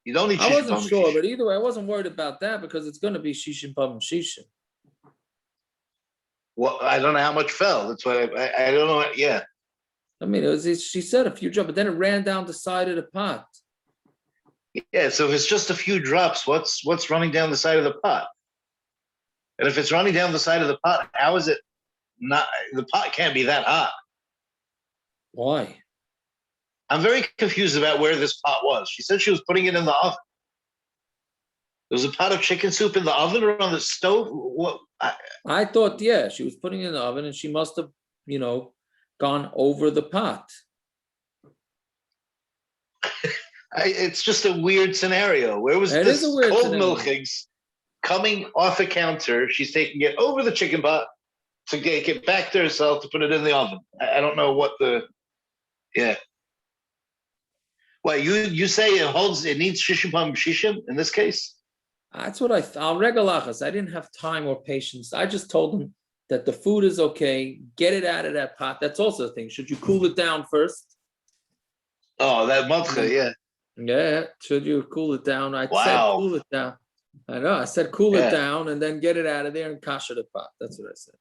You don't need shishim. I wasn't sure, but either way, I wasn't worried about that because it's going to be shishim pam shishim. Well, I don't know how much fell. That's why I don't know. Yeah. I mean, she said a few drops, but then it ran down the side of the pot. Yeah, so if it's just a few drops, what's running down the side of the pot? And if it's running down the side of the pot, how is it not? The pot can't be that hot. Why? I'm very confused about where this pot was. She said she was putting it in the oven. There was a pot of chicken soup in the oven or on the stove? What? I thought, yeah, she was putting it in the oven and she must have, gone over the pot. It's just a weird scenario. Where was this cold milchigs coming off a counter? She's taking it over the chicken pot to get it back to herself to put it in the oven. I don't know what yeah. Well, you say it needs shishim pam shishim in this case? That's what I'll regalachas. I didn't have time or patience. I just told them that the food is okay. Get it out of that pot. That's also a thing. Should you cool it down first? Oh, that matcha, yeah. Yeah, should you cool it down? I said cool it down. I know. I said cool it down and then get it out of there and kasha the pot. That's what I said.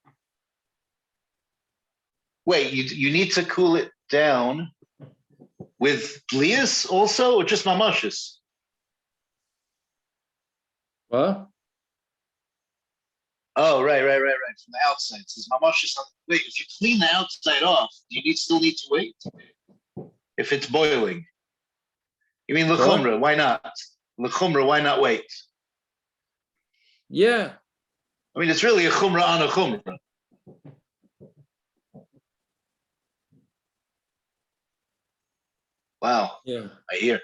Wait, you need to cool it down with blias also, or just mamashis? What? Oh, right. From the outside. It says mamashis. Wait, if you clean the outside off, do you still need to wait? If it's boiling. You mean l'chumra? Why not? L'chumra, why not wait? Yeah. I mean, it's really a chumra on a chumra. Wow. Yeah. I hear.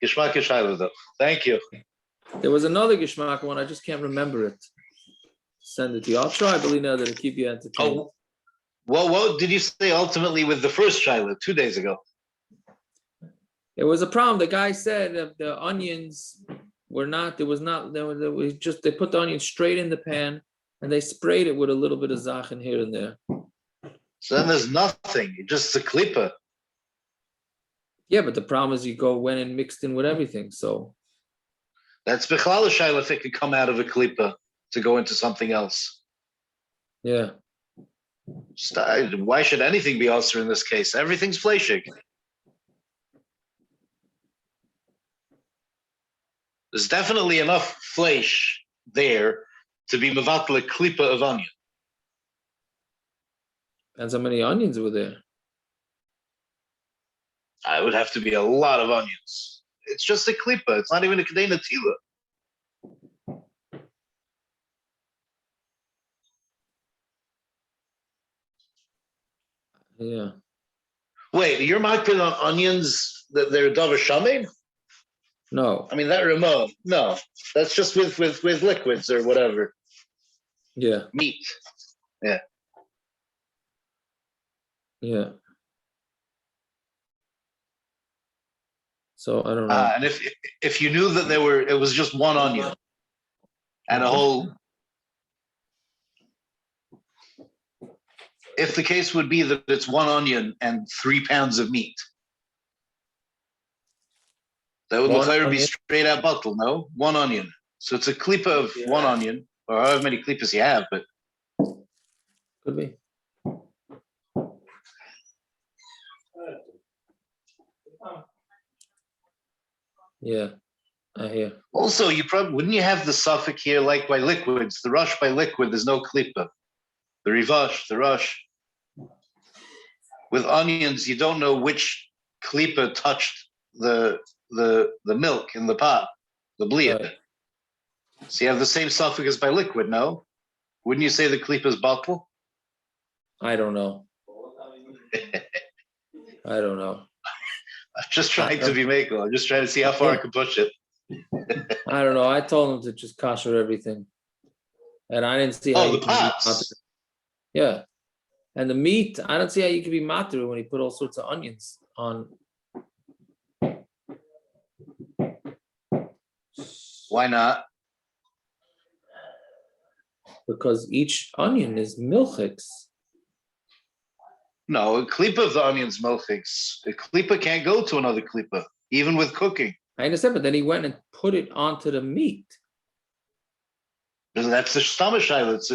Gishmak Yishayla, though. Thank you. There was another Gishmak one. I just can't remember it. Send it to you. I'll try, Belina, to keep you entertained. Oh. Well, what did you say ultimately with the first Shiloh 2 days ago? It was a problem. The guy said that the onions were not, they put the onions straight in the pan and they sprayed it with a little bit of zachin here and there. So then there's nothing, just a klippa. Yeah, but the problem is you went and mixed in with everything. So That's Bichlal Shaila if it could come out of a klipa to go into something else. Yeah. Why should anything be also in this case? Everything's fleshig. There's definitely enough flesh there to be mevatel a klipa of onion. Depends how many onions were there. It would have to be a lot of onions. It's just a klipa. It's not even a kedei natila. Yeah. Wait, you're marking on onions that they're davar shamein? No. I mean that remote. No, that's just with liquids or whatever. Yeah. Meat. Yeah. Yeah. So I don't know. And if you knew that it was just one onion and a whole. If the case would be that it's one onion and 3 pounds of meat, that would look like it would be straight out bottle, no? One onion. So it's a klipa of one onion, or however many klipas you have, but Could be. Yeah, I hear. also you probably wouldn't you have the suffix here like by liquids, the rush by liquid, there's no klipa. The rivash, the rush. With onions, you don't know which klipa touched the milk in the pot, the bliya. Right. So you have the same suffix as by liquid, no? Wouldn't you say the klipa is bottle? I don't know. I don't know. I'm just trying to be makel. I'm just trying to see how far I can push it. I don't know. I told him to just kosher everything, and I didn't see how. Oh, you the can be pots. matir. Yeah, and the meat. I don't see how you can be matir when he put all sorts of onions on. Why not? Because each onion is milchix. No, a klipa of the onions milchix. A klipa can't go to another klipa, even with cooking. I understand, but then he went and put it onto the meat. That's the stomach shaila. It's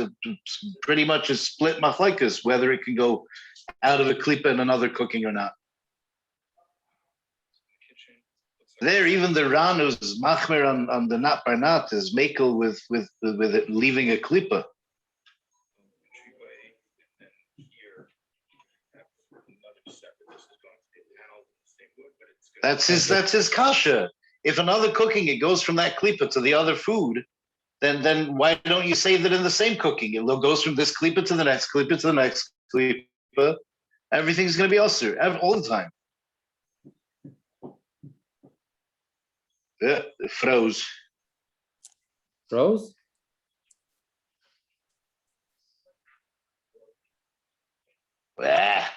pretty much a split machlekes whether it can go out of a klipa in another cooking or not. There, even the Ranu's machmer on the nat bar nat is makel with it leaving a klipa. That's his kasha. If another cooking it goes from that klipa to the other food, then why don't you say that in the same cooking? It goes from this klipa to the next klipa to the next klipa. Everything's going to be usher all the time. Yeah, it froze. Froze? Ah.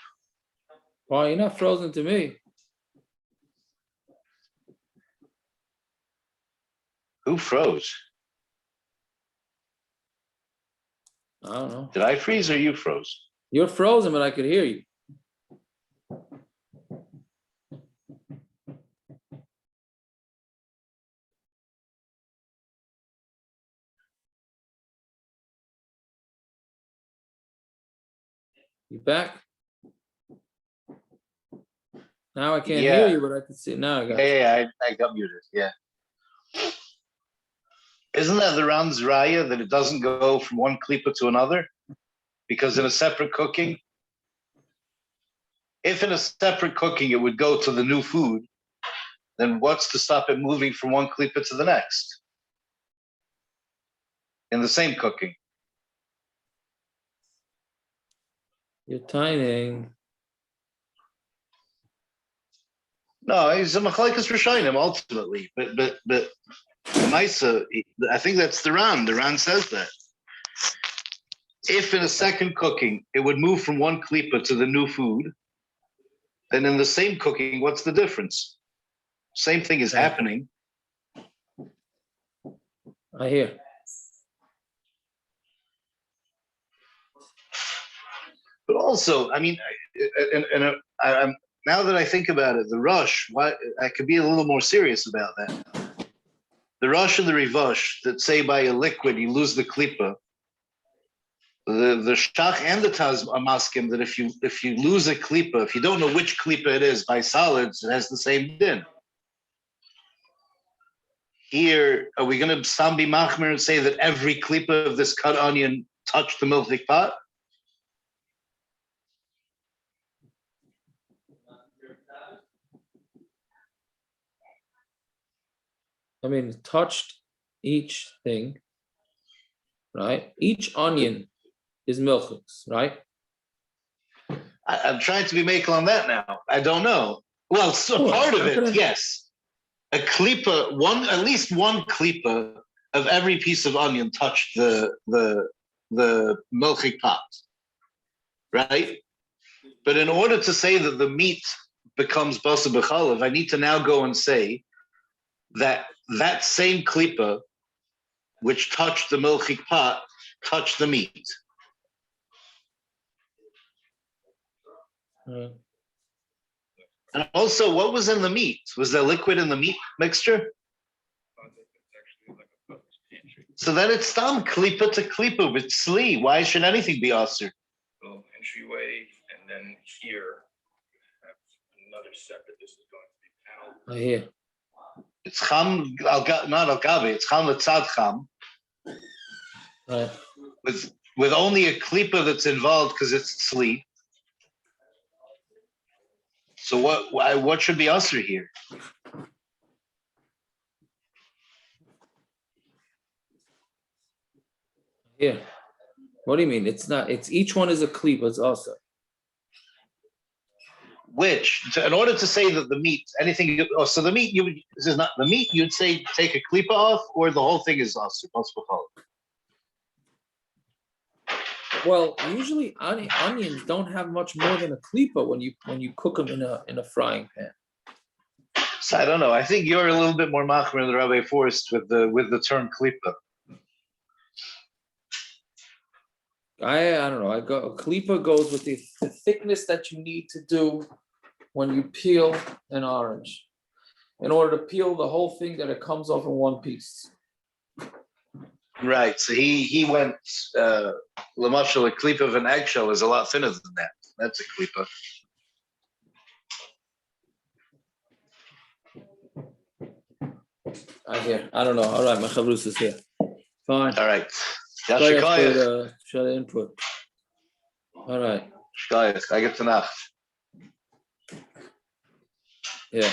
Well, you're not frozen to me. Who froze? I don't know. Did I freeze or you froze? You're frozen, but I could hear you. You back? Now I can't hear you, but I can see. Now I got you. Yeah, I got muted. Yeah. Isn't that the Ran's raya that it doesn't go from one klipa to another? Because in a separate cooking, if in a separate cooking it would go to the new food, then what's to stop it moving from one klipa to the next? In the same cooking. You're tiny. No, he's a machlekes rishonim ultimately, but Maisa, I think that's the Ran. The Ran says that if in a second cooking it would move from one klipa to the new food, then in the same cooking, what's the difference? Same thing is happening. I hear. But also, I mean, I'm now that I think about it, the rush. Why I could be a little more serious about that. the Rosh and the Rivosh that say by a liquid you lose the klipa. The Shach and the Taz are maskim that if you lose a klipa, if you don't know which klipa it is by solids, it has the same din. Here, are we going to be machmer and say that every klipa of this cut onion touched the milchik pot? I mean, touched each thing, right? Each onion is milchiks, right? I'm trying to be makel on that now. I don't know. Well, so Sure. part of it, yes. A klipa, at least one klipa of every piece of onion touched the milchik pot, right? But in order to say that the meat becomes basa b'chalav, I need to now go and say that same klipa which touched the milchik pot touched the meat. And also, what was in the meat? Was there liquid in the meat mixture? So then it's stam klipa to klipa with sli. Why should anything be aser? Little entryway, and then here have another separate. This is going to be panel. I hear. It's cham not al gabe. It's cham letzad cham. Right. With only a klipa that's involved because it's sli. So what should be aser here? Yeah. What do you mean? It's not. It's each one is a klipa. It's also. In order to say that the meat, anything. So the meat, this is not the meat. You'd say take a klipa off, or the whole thing is aser. Well, usually onions don't have much more than a klipa when you cook them in a frying pan. So I don't know. I think you're a little bit more machmer than Rabbi Forrest with the term klipa. I don't know. Klipa goes with the thickness that you need to do when you peel an orange. In order to peel the whole thing, that it comes off in one piece. Right. So he went lamashal, a klipa of an eggshell is a lot thinner than that. That's a klipa. I hear. I don't know. All right, my chavrus is here. Fine. All right. Shut the input. All right. Shkayach. I get to nach. Yeah.